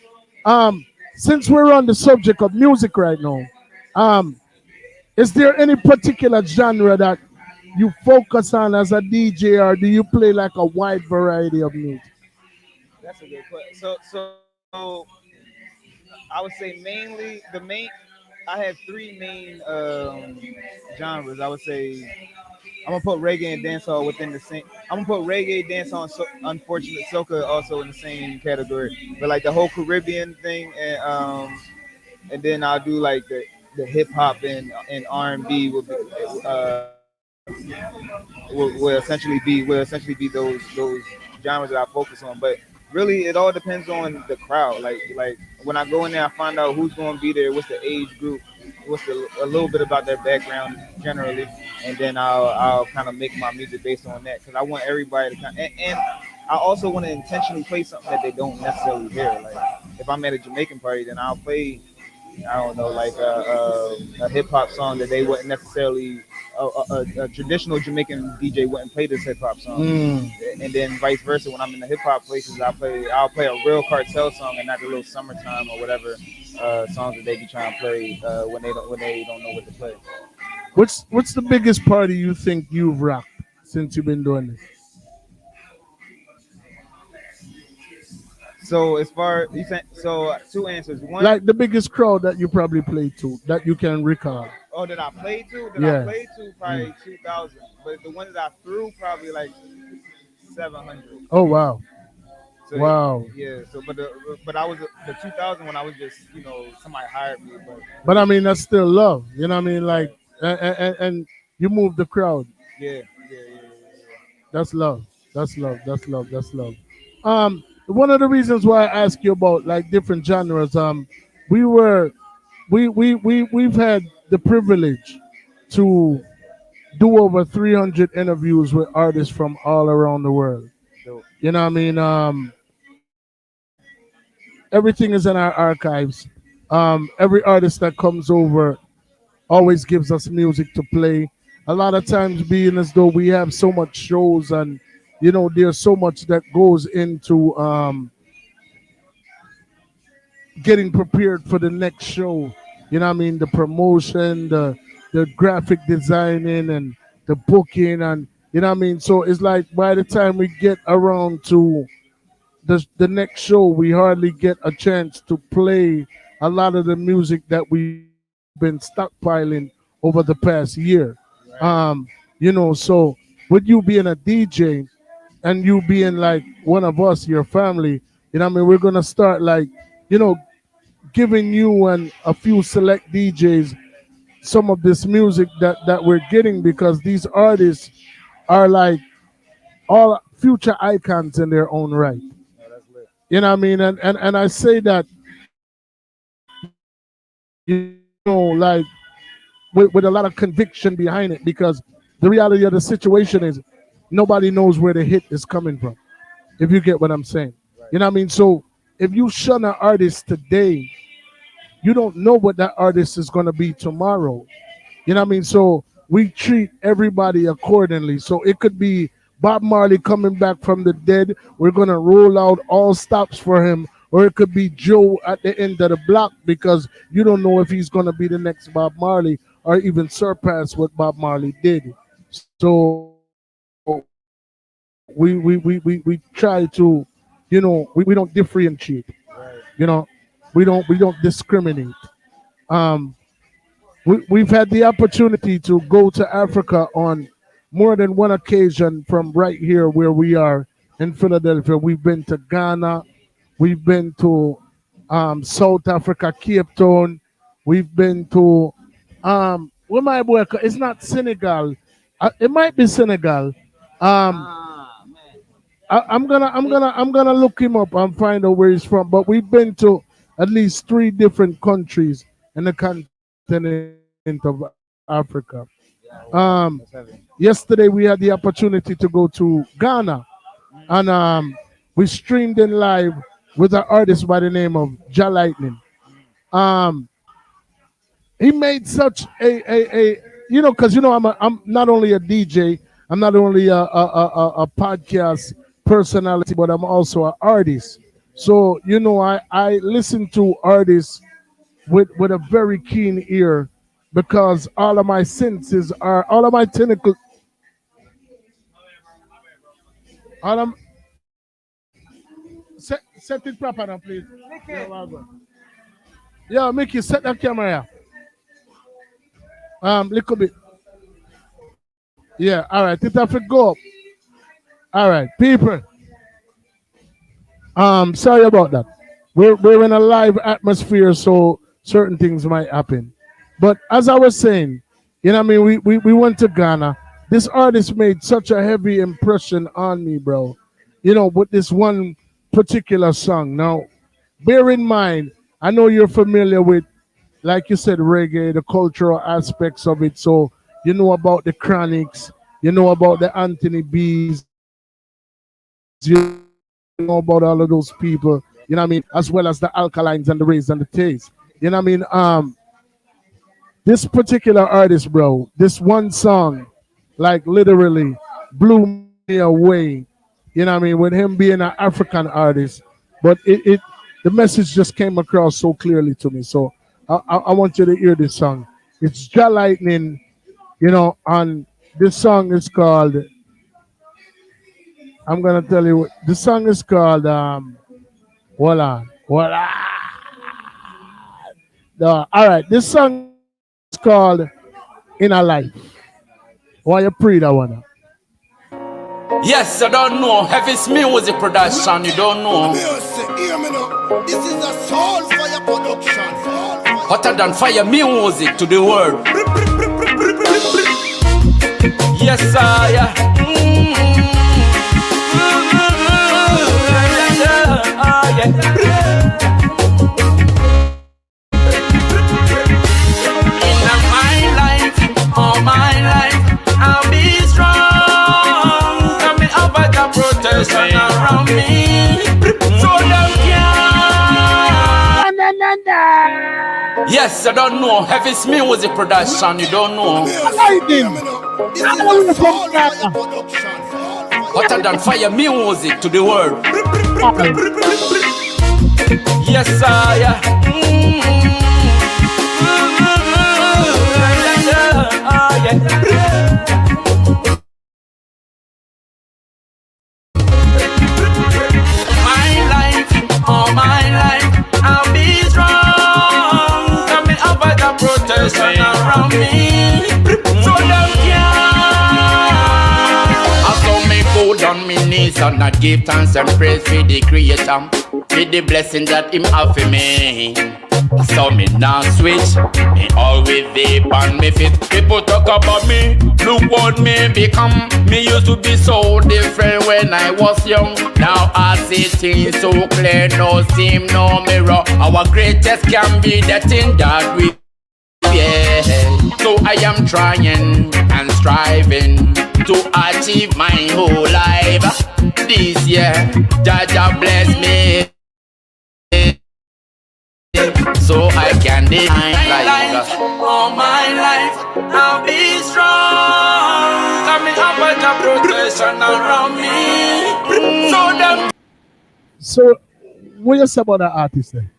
since we're on the subject of music right now, um, is there any particular genre that you focus on as a DJ, or do you play like a wide variety of music? That's a good question. So I would say mainly I have three main genres. I would say I'm gonna put reggae and dancehall within the same. I'm gonna put reggae, dancehall, and unfortunate soca also in the same category. But like the whole Caribbean thing, and then I'll do like the hip hop and R&B will be will essentially be those genres that I focus on. But really, it all depends on the crowd. Like when I go in there, I find out who's going to be there, what's the age group, a little bit about their background generally, and then I'll kind of make my music based on that because I want everybody to and I also want to intentionally play something that they don't necessarily hear. Like if I'm at a Jamaican party, then I'll play I don't know, like a hip hop song that they wouldn't necessarily a traditional Jamaican DJ wouldn't play this hip hop song, and then vice versa. When I'm in the hip hop places, I'll play a real cartel song and not the little summertime or whatever songs that they be trying to play when they don't know what to play. What's the biggest party you think you've rocked since you've been doing this? So as far you said, so two answers. One, Like the biggest crowd that you probably played to that you can recall. oh, that I played to, Yeah. I played to probably 2,000, but the ones that I threw probably like 700. Oh wow. So Wow. yeah. So but I was the 2000 when I was just somebody hired me, but But I mean that's still love. You know what I mean? Like and you move the crowd. yeah. That's love. That's love. That's love. That's love. One of the reasons why I ask you about like different genres, we were we've had the privilege to do over 300 interviews with artists from all around the world. So You know what I mean? Everything is in our archives. Every artist that comes over always gives us music to play. A lot of times, being as though we have so much shows and there's so much that goes into getting prepared for the next show. You know what I mean? The promotion, the graphic designing, and the booking, and you know what I mean. So it's like by the time we get around to the next show, we hardly get a chance to play a lot of the music that we've been stockpiling over the past year. So with you being a DJ and you being like one of us, your family, what I mean, we're gonna start like, you know, giving you and a few select DJs some of this music that we're getting because these artists are like all future icons in their own right. that's lit. You know what I mean? And I say that, like with a lot of conviction behind it because the reality of the situation is nobody knows where the hit is coming from, if you get what I'm saying. You know what I mean? So if you shun an artist today, you don't know what that artist is going to be tomorrow. You know what I mean? So we treat everybody accordingly. So it could be Bob Marley coming back from the dead. We're going to roll out all stops for him. Or it could be Joe at the end of the block because you don't know if he's going to be the next Bob Marley or even surpass what Bob Marley did. So we try to, we don't differentiate. You know, we don't discriminate. Um, we've had the opportunity to go to Africa on more than one occasion from right here where we are in Philadelphia. We've been to Ghana, we've been to South Africa, Cape Town, we've been to where my boy? It's not Senegal. It might be Senegal. I'm gonna look him up and find out where he's from. But we've been to at least 3 different countries in the continent of Africa. That's heavy. Yesterday we had the opportunity to go to Ghana, and we streamed in live with an artist by the name of Ja Lightning. Um, he made such a because I'm not only a DJ, I'm not only a podcast personality, but I'm also an artist. So, you know, I listen to artists with a very keen ear because all of my senses are, all of my tentacle, all of, set it proper now, please. Yeah, well done. Yeah, Mickey, set that camera here. Little bit. Yeah, all right. It have to go up. All right, people. Sorry about that. We're in a live atmosphere, so certain things might happen. But as I was saying, you know what I mean, we went to Ghana. This artist made such a heavy impression on me, bro. You know, with this one particular song. Now, bear in mind, I know you're familiar with, like you said, reggae, the cultural aspects of it. So you know about the Chronics, you know about the Anthony B's, you know about all of those people, you know what I mean, as well as the Alkalines and the Rays and the Taste. You know what I mean? This particular artist, bro, this one song, like literally blew me away. You know what I mean? With him being an African artist, but it the message just came across so clearly to me. So I want you to hear this song. It's Jah Lightning, you know, and this song is called, I'm gonna tell you, the song is called Voila. Voila. All right, this song is called Inner Life. Why you pray that one? Yes, I don't know. Heavy's music production, you don't know. Hear me now. This is a soul fire production. Hotter than fire music to the world. Yes, I. All my life, I'll be strong. Coming up with the protection around me. So don't care. Yes, I don't know. Heavy's music production, you don't know. Hotter than fire music to the world. Yes, I. All my life, I'll be strong. Coming up with the protection around me. So don't care. I saw me go down my knees and I give thanks and praise for the Creator, for the blessing that Him have for me. I saw me now switch, me always deep on me feet. People talk about me, look what me become. Me used to be so different when I was young. Now I see things so clear, no seam, no mirror. Our greatest can be the thing that we, yeah. So I am trying and striving to achieve my whole life. This year, Jaja bless me, so I can live my life. All my life, I'll be strong. Coming up with the protection around me. So what you say about that artist then?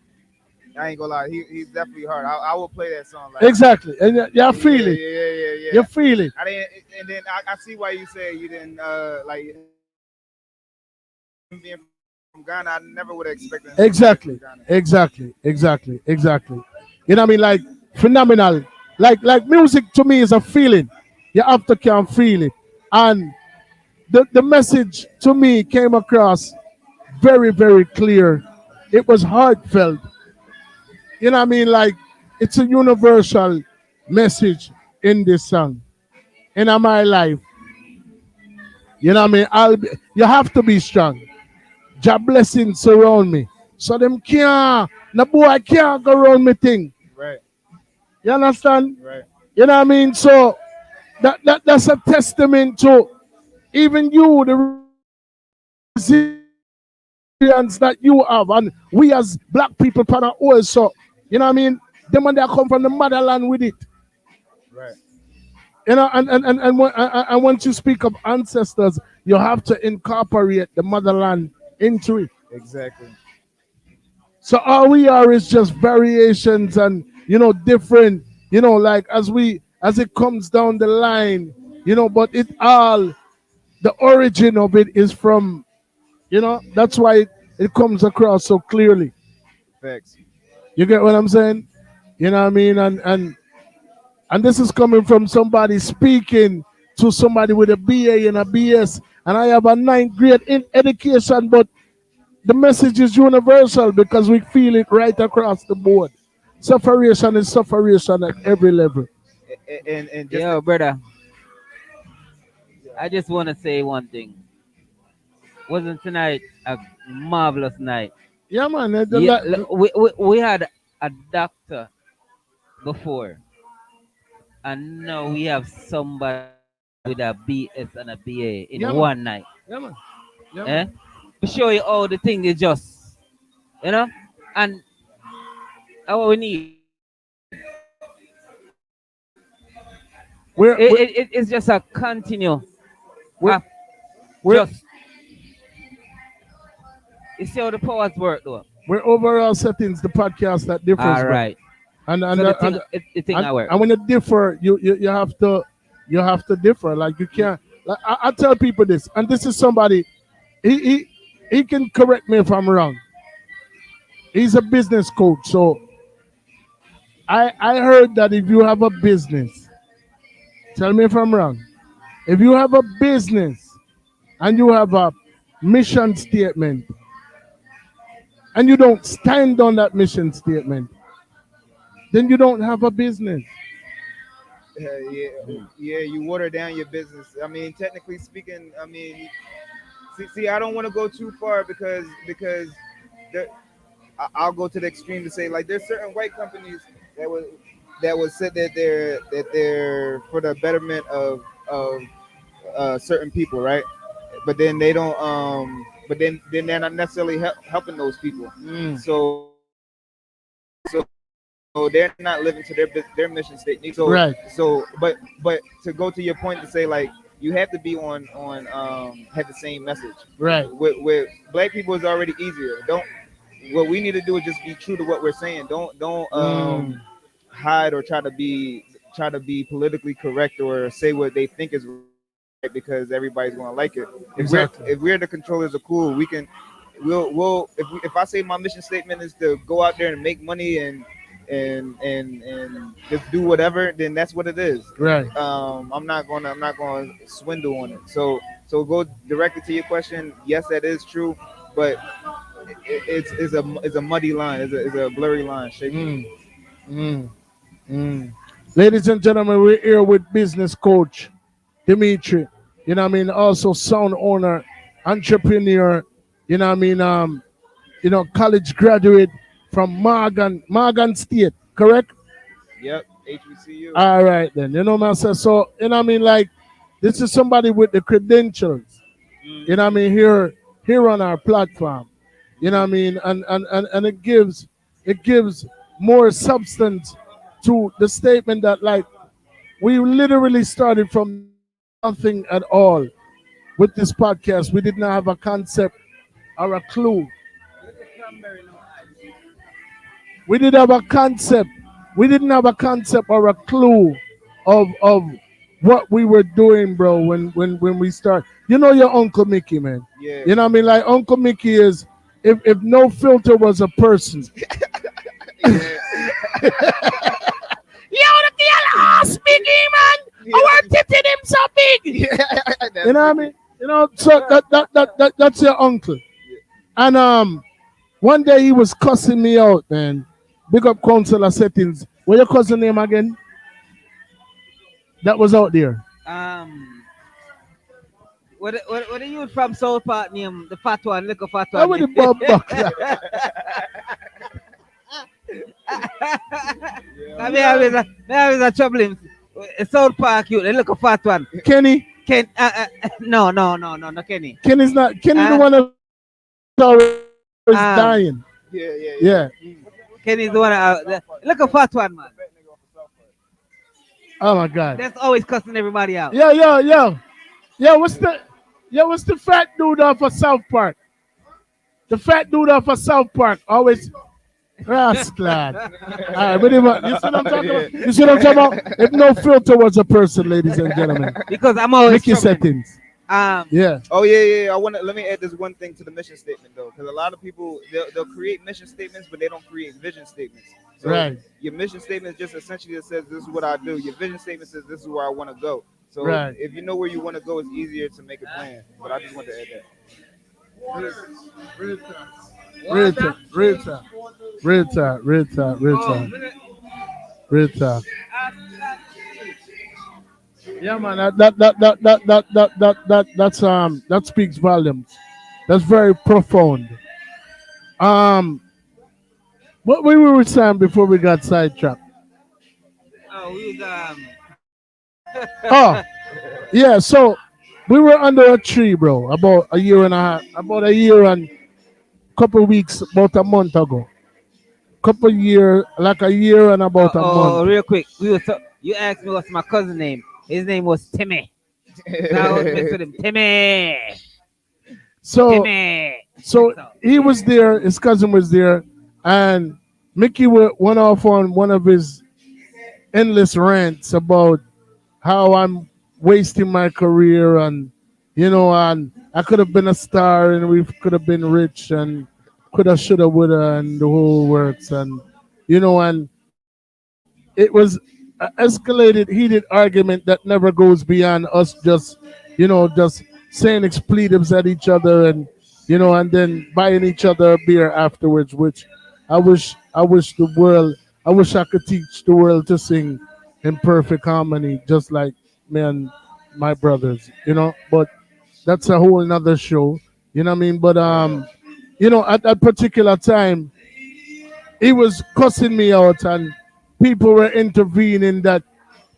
I ain't gonna lie, he's definitely hard. I will play that song. Like, Exactly. And you feel it. Yeah. You feel it. I didn't, and then I see why you say you didn't like being from Ghana. I never would have expected him to be Exactly. from Ghana. Exactly. You know what I mean? Like phenomenal. Like music to me is a feeling. You have to can feel it. And the message to me came across very, very clear. It was heartfelt. You know what I mean? Like it's a universal message in this song. In my life. You know what I mean? You have to be strong. Jah blessings surround me. So them can't, no boy can't go around me thing. Right. You understand? Right. You know what I mean? So that's a testament to even you, the resilience that you have, and we as black people pan also. You know what I mean? Them and they come from the motherland with it. Right. You know, and once you speak of ancestors, you have to incorporate the motherland into it. Exactly. So all we are is just variations and different, like as it comes down the line, but it all the origin of it is from, that's why it comes across so clearly. Facts. You get what I'm saying? You know what I mean? And this is coming from somebody speaking to somebody with a BA and a BS, and I have a ninth grade in education, but the message is universal because we feel it right across the board. Sufferation is sufferation at every level. And just Yo, brother, I just want to say one thing. Wasn't tonight a marvelous night? Yeah, man. Yeah, we had a doctor before, and now we have somebody with a BS and a BA in Yeah, man. one night. Yeah, man. Yeah, Eh? man. To show you all the thing is just, you know, and what we need. We're, we're, It's just a continue. we're, Uh, we're, just you see how the powers work though. we're overall settings, the podcast that differs, All bro. right. And So the thing I work. and when you differ, you have to differ. Like you can't. Like I tell people this, and this is somebody. He he he can correct me if I'm wrong. He's a business coach, so I heard that if you have a business, tell me if I'm wrong. If you have a business and you have a mission statement and you don't stand on that mission statement, then you don't have a business. yeah, yeah, you water down your business. I mean, technically speaking, I mean, see, I don't want to go too far because there, I'll go to the extreme to say like there's certain white companies that would say that they're for the betterment of certain people, right? But then they don't but then they're not necessarily helping those people. So they're not living to their mission statement. So Right. but to go to your point to say like you have to be on have the same message. Right. With black people is already easier. Don't What we need to do is just be true to what we're saying. Don't hide or try to be politically correct or say what they think is right because everybody's going to like it. Exactly. If we're the controllers of cool, we'll if I say my mission statement is to go out there and make money and just do whatever, then that's what it is. Right. I'm not gonna swindle on it. So go directly to your question. Yes, that is true, but it's a muddy line. It's a blurry line. Shaking. Ladies and gentlemen, we're here with business coach Dimitri. You know what I mean? Also sound owner, entrepreneur, you know what I mean? College graduate from Morgan State, correct? Yep. HBCU. All right then. You know what I'm saying? So, you know what I mean? Like, this is somebody with the credentials. You know what I mean? Here on our platform. You know what I mean? And it gives more substance to the statement that like we literally started from nothing at all with this podcast. We didn't have a concept or a clue. We didn't have a concept. We didn't have a concept or a clue of what we were doing, bro, when we start. You know your Uncle Mickey, man. Yeah. You know what I mean? Like Uncle Mickey is if no filter was a person. Yo, the girl ass biggie, man. Our titty them so big. You know what I mean? So that's your uncle. And one day he was cussing me out, man. Big up Counselor Settings. What your cousin name again? That was out there. What the youth from South Park name? The fat one, little fat How one. with the bob buck? I have a trouble him. South Park youth, the little fat one. Kenny. No, Kenny. Kenny's not. Kenny the one that is dying. Yeah. Kenny's the one. The little fat one, man. Oh my God. That's always cussing everybody out. Yeah, what's the fat dude off of South Park? The fat dude off of South Park always rascal. All right, but you see what I'm talking about? You see what I'm talking about? If no filter was a person, ladies and gentlemen. Because I'm always Mickey struggling. settings. Yeah. Oh yeah. Let me add this one thing to the mission statement though, because a lot of people they'll create mission statements, but they don't create vision statements. So Right. Your mission statement just essentially says this is what I do. Your vision statement says this is where I want to go. So Right. if you know where you want to go, it's easier to make a plan. But I just want to add that. Rita. Yeah, man, that speaks volumes. That's very profound. What we were saying before we got sidetracked. Oh, we was Oh, yeah. So we were under a tree, bro, about a year and couple weeks, about a month ago. Like a year and about a month. real quick. You asked me what's my cousin name. His name was Timmy. So I was mixing with him. Timmy. So Timmy. he was there, his cousin was there, and Mickey went off on one of his endless rants about how I'm wasting my career and and I could have been a star and we could have been rich and coulda, shoulda, woulda, and the whole works, and and it was an escalated, heated argument that never goes beyond us just saying expletives at each other and and then buying each other a beer afterwards, which I wish I could teach the world to sing in perfect harmony, just like me and my brothers, but that's a whole nother show, you know what I mean? But at that particular time, he was cussing me out and people were intervening that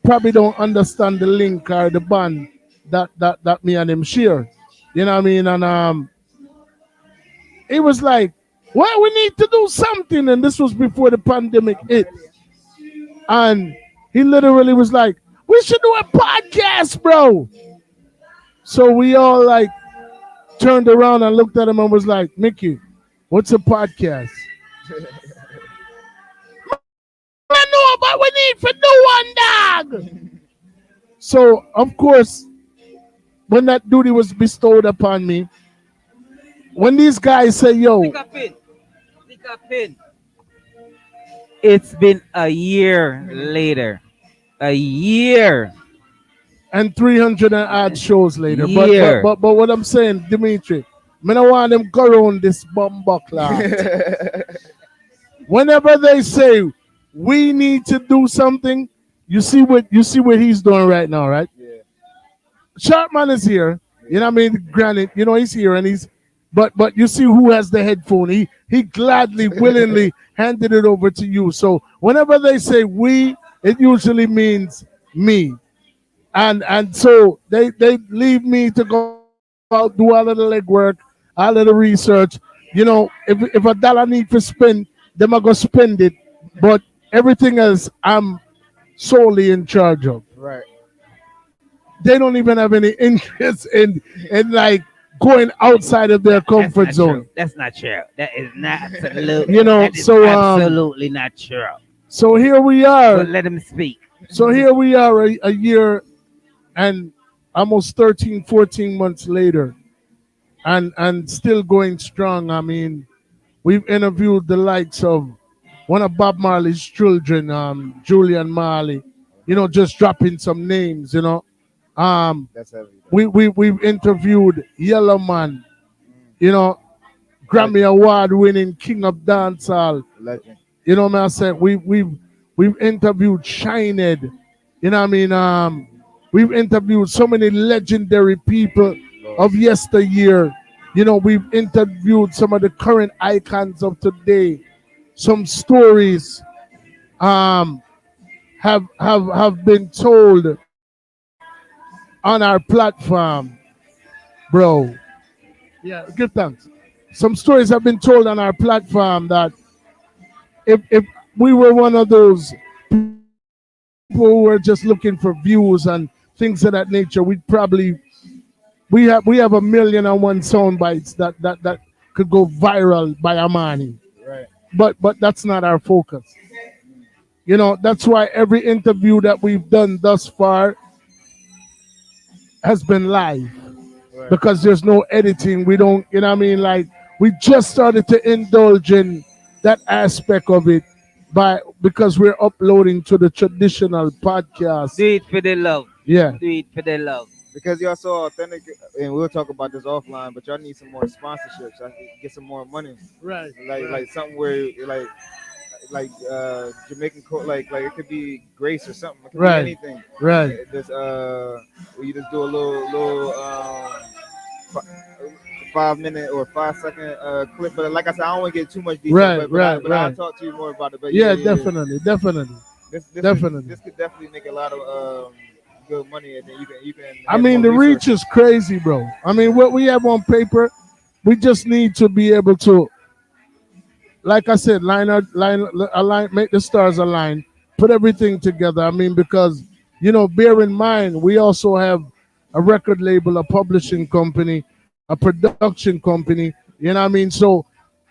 probably don't understand the link or the bond that me and him share. You know what I mean? And it was like, well, we need to do something. And this was before the pandemic hit. And he literally was like, we should do a podcast, bro. So we all like turned around and looked at him and was like, Mickey, what's a podcast? I know, but we need to do one, dog. So, of course, when that duty was bestowed upon me, when these guys say, yo, Pick up pin. It's been a year later. A year. and 300 and odd shows later. Yeah. But what I'm saying, Dimitri, I don't want them go around this bum buckler. Whenever they say we need to do something, you see what he's doing right now, right? Yeah. Sharpman is here. You know what I mean? Granted, he's here and he's but you see who has the headphone. He gladly, willingly handed it over to you. So whenever they say we, it usually means me. And so they leave me to go out, do all of the legwork, all of the research. If a dollar need to spend, them I go spend it. But everything else I'm solely in charge of. Right. They don't even have any interest in like going outside of their comfort zone. True. That's not true. That is not absolutely. that is absolutely not true. So here we are. But let him speak. So here we are a year and almost 13, 14 months later, and still going strong. I mean, we've interviewed the likes of one of Bob Marley's children, Julian Marley, just dropping some names, That's heavy. We've interviewed Yellow Man, Grammy Award winning King of Dancehall. Legend. What I said? We've interviewed Shined. We've interviewed so many legendary people of yesteryear. We've interviewed some of the current icons of today. Some stories have been told on our platform, bro. Yeah, give thanks. Some stories have been told on our platform that if we were one of those who are just looking for views and things of that nature, we have 1,000,001 sound bites that could go viral by Amani. Right. But that's not our focus. You know, that's why every interview that we've done thus far has been live Right. because there's no editing. We don't, you know what I mean? Like, we just started to indulge in that aspect of it because we're uploading to the traditional podcast. Do it for the love. Yeah. Do it for the love. Because y'all so authentic, and we'll talk about this offline. But y'all need some more sponsorships. I need to get some more money. Right. Like something where like Jamaican like it could be Grace or something. It could Right. be anything. Right. Just where you just do a little 5 minute or 5 second clip. But like I said, I don't want to get too much detail. Right, but I'll right. talk to you more about it. But Yeah, definitely. This Definitely. this could definitely make a lot of good money, and then you can. I have mean, more the reach resources. is crazy, bro. I mean, what we have on paper, we just need to be able to, like I said, align, make the stars align, put everything together. I mean, because, you know, bear in mind, we also have a record label, a publishing company, a production company. You know what I mean? So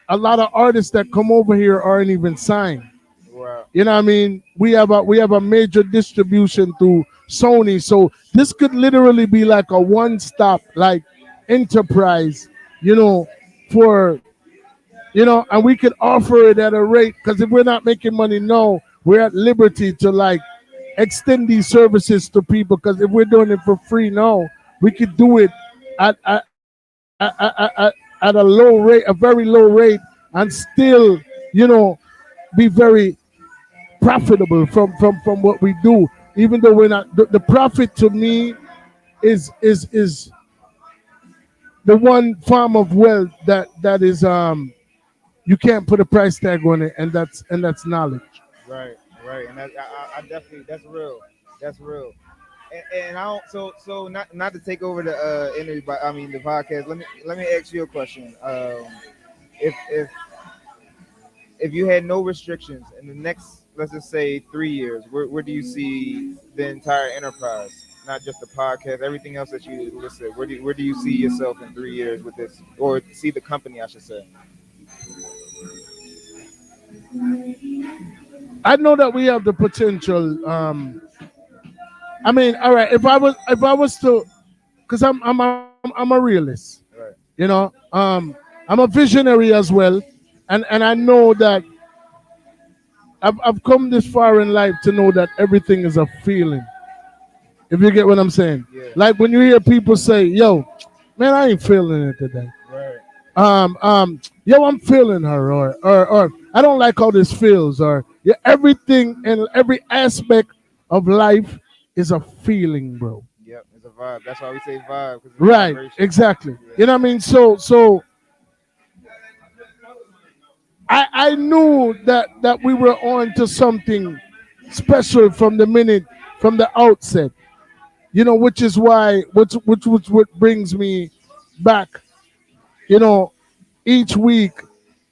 a lot of artists that come over here aren't even signed. Wow. You know what I mean? We have a major distribution through Sony. So this could literally be like a one-stop like enterprise, you know, for and we could offer it at a rate, because if we're not making money now, we're at liberty to like extend these services to people, because if we're doing it for free now, we could do it at at a low rate, a very low rate, and still, be very profitable from what we do, even though we're not. The profit to me is the one form of wealth that is you can't put a price tag on it, and that's knowledge. Right, and I definitely, that's real, and I don't, so not to take over the interview, but I mean the podcast. Let me ask you a question. If you had no restrictions in the next, let's just say 3 years, where do you see the entire enterprise? Not just the podcast, everything else that you listed. Where do you see yourself in 3 years with this, or see the company, I should say? I know that we have the potential. I mean, all right. If I was to, because I'm a realist. Right. I'm a visionary as well, and I know that I've come this far in life to know that everything is a feeling. If you get what I'm saying, Yeah. like when you hear people say, "Yo, man, I ain't feeling it today." Right. Yo, I'm feeling her, or I don't like how this feels, or yeah, everything and every aspect of life is a feeling, bro. Yep, it's a vibe. That's why we say vibe. 'Cause it's a Right, vibration. exactly. You know what I mean? So I knew that we were on to something special from the outset. Which is why which brings me back, each week,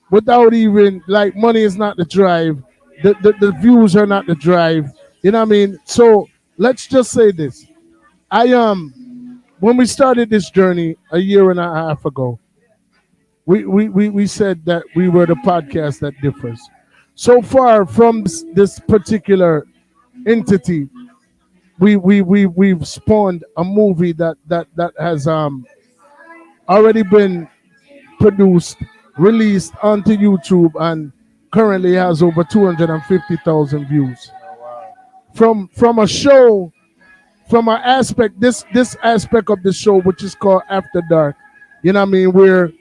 without even, like, money is not the drive. The views are not the drive. You know what I mean? So let's just say this. When we started this journey a year and a half ago, we said that we were the podcast that differs. So far from this particular entity, we've spawned a movie that has already been produced, released onto YouTube, and currently has over 250,000 views. From a show, from an aspect, this aspect of the show, which is called After Dark. You know what I mean? Where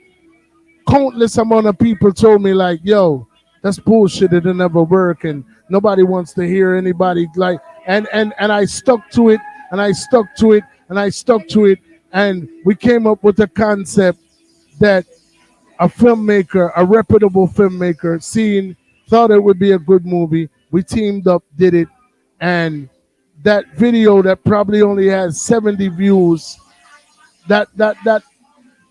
countless amount of people told me, like, yo, that's bullshit, it'll never work, and nobody wants to hear anybody, like, and I stuck to it, and I stuck to it, and I stuck to it, and we came up with a concept that a filmmaker, a reputable filmmaker, thought it would be a good movie. We teamed up, did it, and that video that probably only has 70 views, that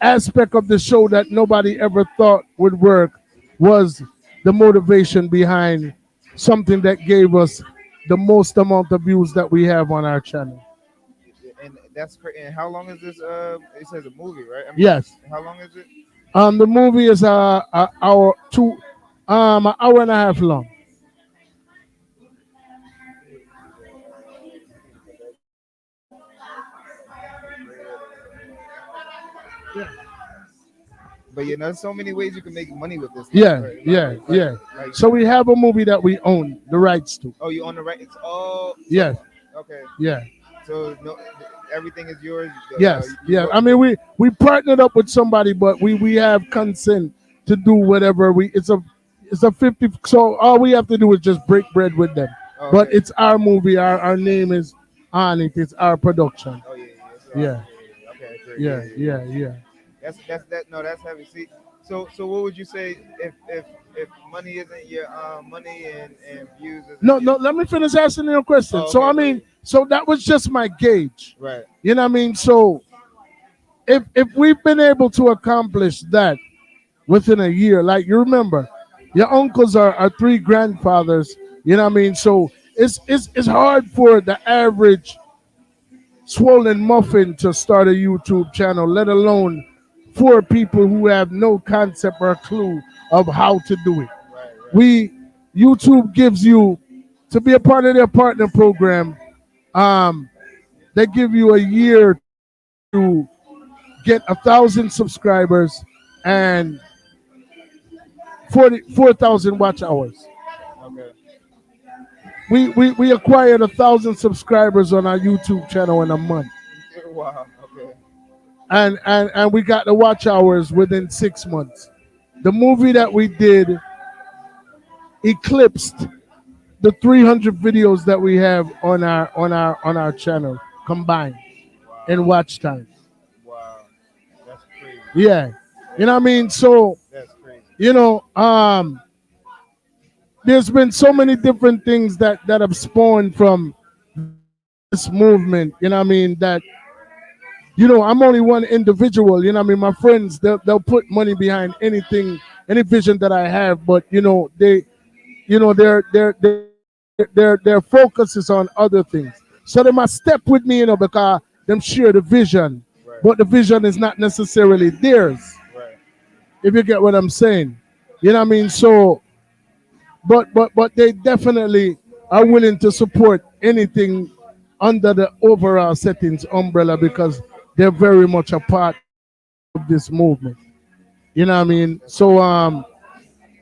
aspect of the show that nobody ever thought would work, was the motivation behind something that gave us the most amount of views that we have on our channel. And that's crazy. And how long is this? It says a movie, right? I mean, Yes. How long is it? The movie is a hour two, an hour and a half long. But there's so many ways you can make money with this. Yeah, right? yeah, yeah. Like, So we have a movie that we own the rights to. oh, you on the right? It's all. Yes, Okay. yeah, So no, everything is yours. yes, You yeah. wrote- I mean, we partnered up with somebody, but we have consent to do whatever we. It's a 50. So all we have to do is just break bread with them. Oh, But okay. it's our movie. Our name is on it. It's our production. Oh yeah, yeah. Yeah, Okay, great. yeah, yeah, yeah. That's that. No, that's heavy. See, so what would you say if money isn't your money and views isn't No, your- no. Let me finish answering your question. Oh, So okay. I mean, so that was just my gauge. Right. You know what I mean? So if we've been able to accomplish that within a year, like you remember, your uncles are three grandfathers. You know what I mean? So it's hard for the average swollen muffin to start a YouTube channel, let alone for people who have no concept or clue of how to do it. We YouTube gives you to be a part of their partner program. They give you a year to get 1,000 subscribers and 4,000 watch hours. Okay. We acquired 1,000 subscribers on our YouTube channel in a month, Wow. Okay. and we got the watch hours within 6 months. The movie that we did eclipsed the 300 videos that we have on our channel combined in watch time. Wow. That's crazy. Yeah, you know what I mean. So That's crazy. there's been so many different things that have spawned from this movement. You know what I mean, that I'm only one individual. You know what I mean, my friends, they'll put money behind anything, any vision that I have, but their focus is on other things. So they must step with me, because them share the vision, Right. but the vision is not necessarily theirs. Right. If you get what I'm saying, you know what I mean. So, but they definitely are willing to support anything under the overall settings umbrella because they're very much a part of this movement. You know what I mean. So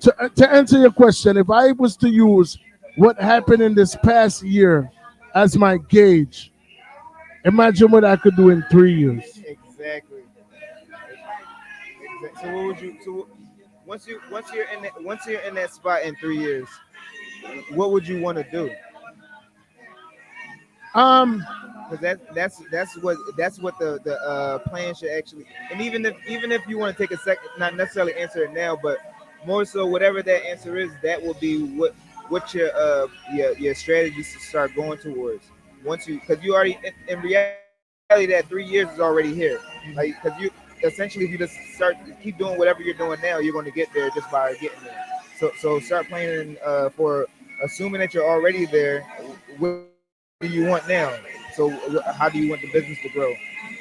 to answer your question, if I was to use what happened in this past year as my gauge, imagine what I could do in 3 years. Exactly. So what would you? So once you're in that spot in 3 years, what would you want to do? Because that's what the plan should actually. And even if you want to take a second, not necessarily answer it now, but more so whatever that answer is, that will be what your strategies to start going towards. Once you, because you already in reality that 3 years is already here. Like, because you essentially, if you just keep doing whatever you're doing now, you're going to get there just by getting there. So start planning for assuming that you're already there. What do you want now? So how do you want the business to grow?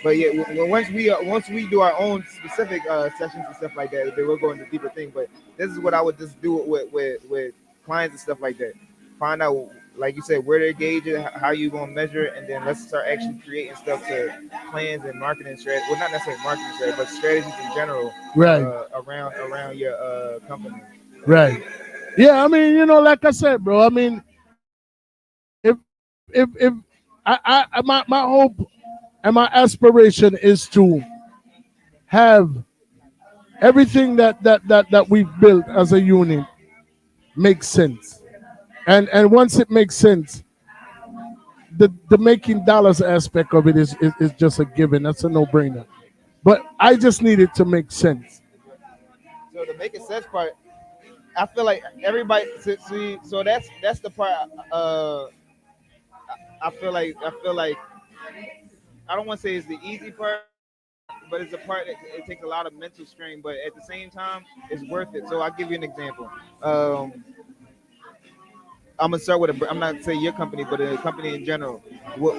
But yeah, once we do our own specific sessions and stuff like that, then we'll go into deeper things. But this is what I would just do with clients and stuff like that. Find out, like you said, where they're gauging, how you gonna measure it, and then let's start actually creating stuff to plans and marketing strategy. Well, not necessarily marketing strategy, but strategies in general, Right. Around your company. Right. Yeah, I mean, like I said, bro. I mean, if my hope and my aspiration is to have everything that we've built as a unit make sense, and once it makes sense, the making dollars aspect of it is just a given. That's a no-brainer. But I just need it to make sense. So the making sense part, I feel like everybody see. So that's the part. I feel like I don't want to say it's the easy part, but it's a part that it takes a lot of mental strain. But at the same time, it's worth it. So I'll give you an example. I'm gonna start with a. I'm not gonna say your company, but a company in general. What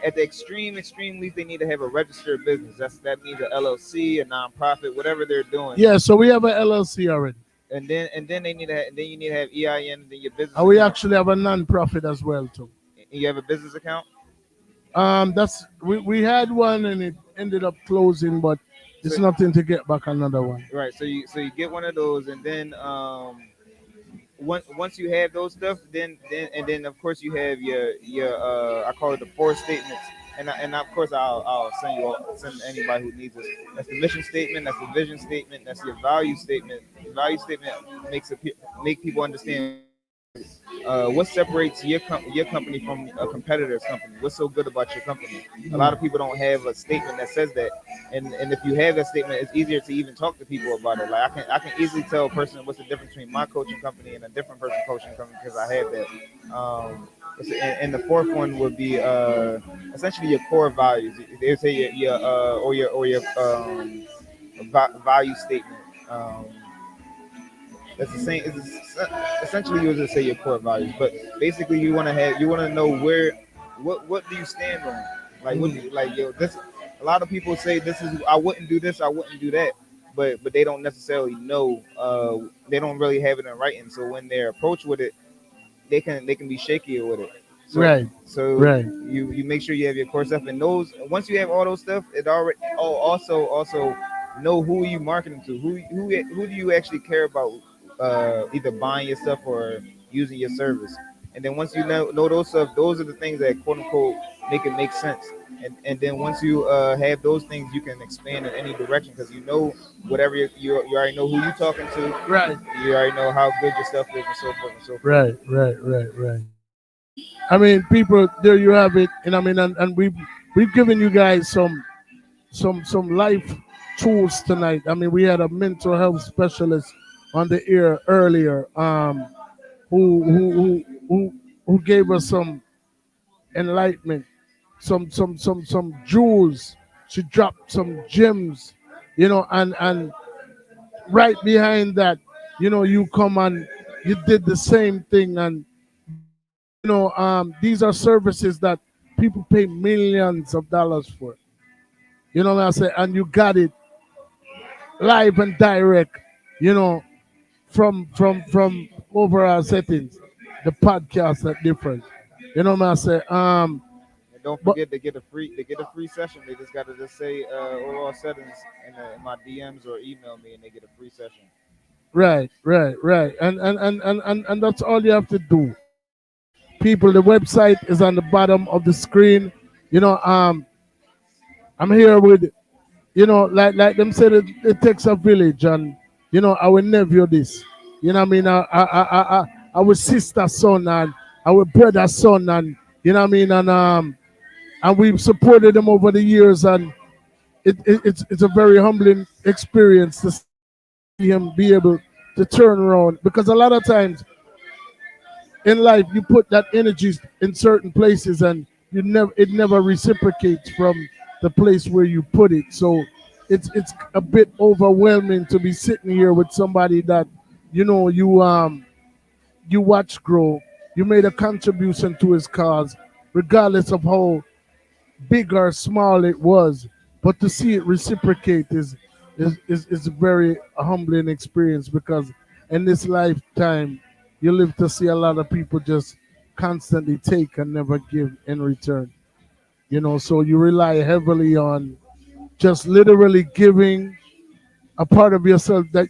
at the extreme least they need to have a registered business. That means a LLC, a nonprofit, whatever they're doing. Yeah, so we have a LLC already. And then they need to then you need to have EIN and then your business. And we account. actually have a non-profit as well too. And you have a business account. That's we had one and it ended up closing, but it's So- nothing to get back another one. Right. So you get one of those, and then once you have those stuff, then of course you have your I call it the four statements, and of course I'll send anybody who needs it. That's the mission statement, that's the vision statement, that's your value statement. The value statement make people understand what separates your company from a competitor's company. What's so good about your company? A lot of people don't have a statement that says that, and if you have that statement, it's easier to even talk to people about it. Like I can easily tell a person what's the difference between my coaching company and a different person coaching company because I have that. And the fourth one would be essentially your core values. They say your value statement. That's the same. Essentially, you would just say your core values, but basically, you want to know what do you stand on? Like, this. A lot of people say this is I wouldn't do this, I wouldn't do that, but they don't necessarily know. They don't really have it in writing. So when they're approached with it, they can be shakier with it. So, Right. So Right. you make sure you have your core stuff, and those once you have all those stuff, it already. Oh, also know who you marketing to. Who do you actually care about? Either buying your stuff or using your service. And then once you know those stuff, those are the things that quote unquote make sense. And then once you have those things, you can expand in any direction because you know whatever you already know who you're talking to. Right. You already know how good your stuff is and so forth and so forth. Right. I mean, people, there you have it, and I mean, and we've given you guys some life tools tonight. I mean, we had a mental health specialist on the air earlier, who gave us some enlightenment, some jewels. She dropped some gems, and right behind that, you come and you did the same thing, and these are services that people pay millions of dollars for. You know what I say? And you got it live and direct, from overall settings. The podcasts are different. You know what I say? And don't forget to get a free session. They just gotta just say overall settings in my DMs or email me, and they get a free session. Right. And that's all you have to do. People, the website is on the bottom of the screen. I'm here with, like them said, it takes a village, and our nephew this. You know what I mean? Our sister son and our brother son, and you know what I mean, and we've supported them over the years, and it's a very humbling experience to see him be able to turn around, because a lot of times in life you put that energy in certain places and it never reciprocates from the place where you put it. So it's a bit overwhelming to be sitting here with somebody that you watch grow. You made a contribution to his cause, regardless of how big or small it was. But to see it reciprocate is a very humbling experience, because in this lifetime you live to see a lot of people just constantly take and never give in return. So you rely heavily on just literally giving a part of yourself that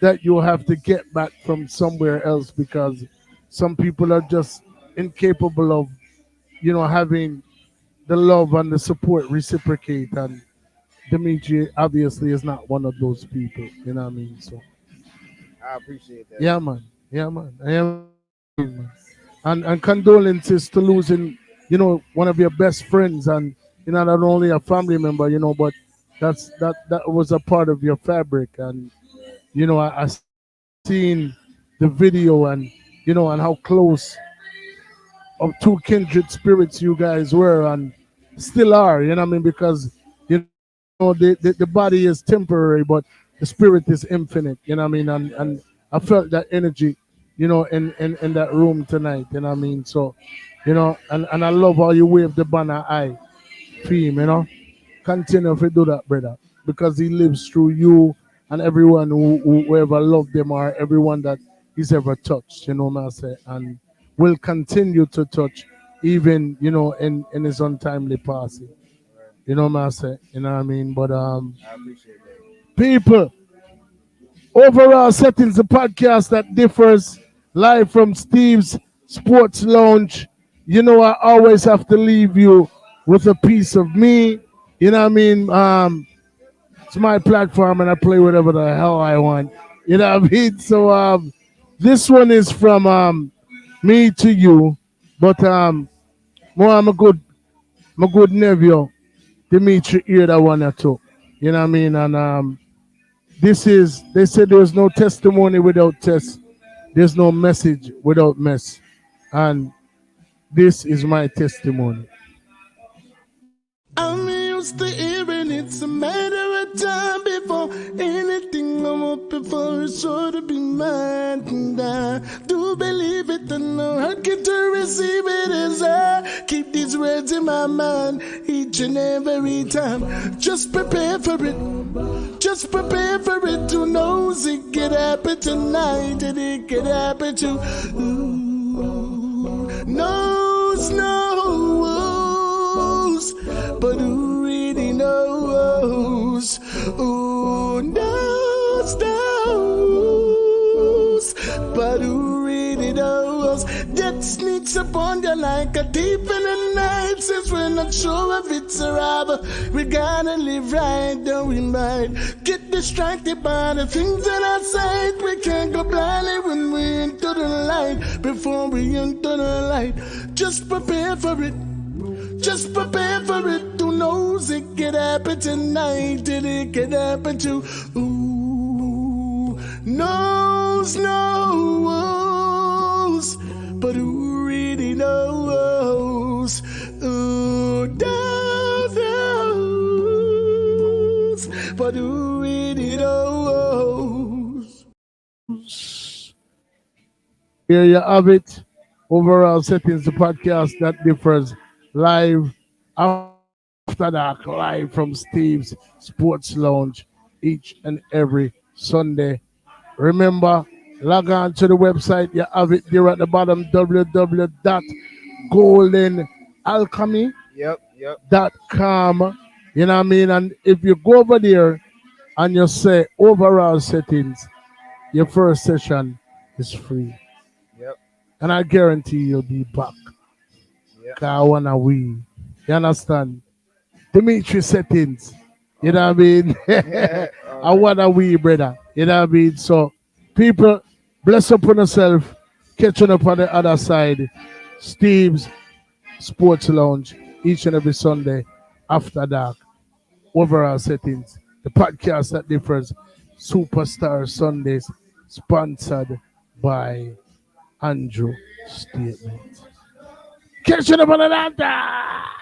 that you'll have to get back from somewhere else, because some people are just incapable of having the love and the support reciprocate, and Dimitri obviously is not one of those people. You know what I mean? So I appreciate that. yeah, man. I am, man. And condolences to losing one of your best friends, and not only a family member, but that was a part of your fabric. And I seen the video, and and how close of two kindred spirits you guys were and still are. You know what I mean? Because the body is temporary, but the spirit is infinite. You know what I mean? And I felt that energy in that room tonight. You know what I mean? So, and I love how you wave the banner high for him. Continue to do that, brother, because he lives through you and everyone who ever loved him or everyone that he's ever touched. You know what I say, and will continue to touch even in his untimely passing. You know what I say, you know what I mean. But I appreciate that. people, overall settings, the podcast that differs live from Steve's Sports Lounge. I always have to leave you with a piece of me. You know what I mean? It's my platform and I play whatever the hell I want. You know what I mean? So this one is from me to you, but more I'm a good nephew. Dimitri hear that one or two. You know what I mean? And they said there's no testimony without test. There's no message without mess. And this is my testimony. I'm used to hearing it's a matter of time before anything I'm up before is sure to be mine. And I do believe it and no hurt get to receive it as I keep these words in my mind each and every time. Just prepare for it. Just prepare for it. Who knows it could happen tonight and it could happen to knows. But who really knows? Who knows? But who really knows? Death sneaks upon you like a thief in the night. Since we're not sure if it's arrival, we gotta live right, don't we might get distracted by the things that are sight. We can't go blindly when we enter the light. Before we enter the light, just prepare for it. Just prepare for it. Who knows it could happen tonight and it could happen to knows. But who really knows? Who knows? But who really knows? Here you have it. Overall settings, the podcast that differs live after dark, live from Steve's Sports Lounge each and every Sunday. Remember, log on to the website. You have it there at the bottom, www.goldenalchemy.com. Yep. You know what I mean? And if you go over there and you say overall settings, your first session is free. Yep. And I guarantee you'll be back. Yep. I wanna we. You understand? Dimitri settings. You know what I mean? I wanna we, brother. You know what I mean? So people, bless up on yourself. Catching up on the other side. Steve's Sports Lounge each and every Sunday after dark. Overall settings. The podcast that differs. Superstar Sundays, sponsored by Andrew Statement. Catching up on the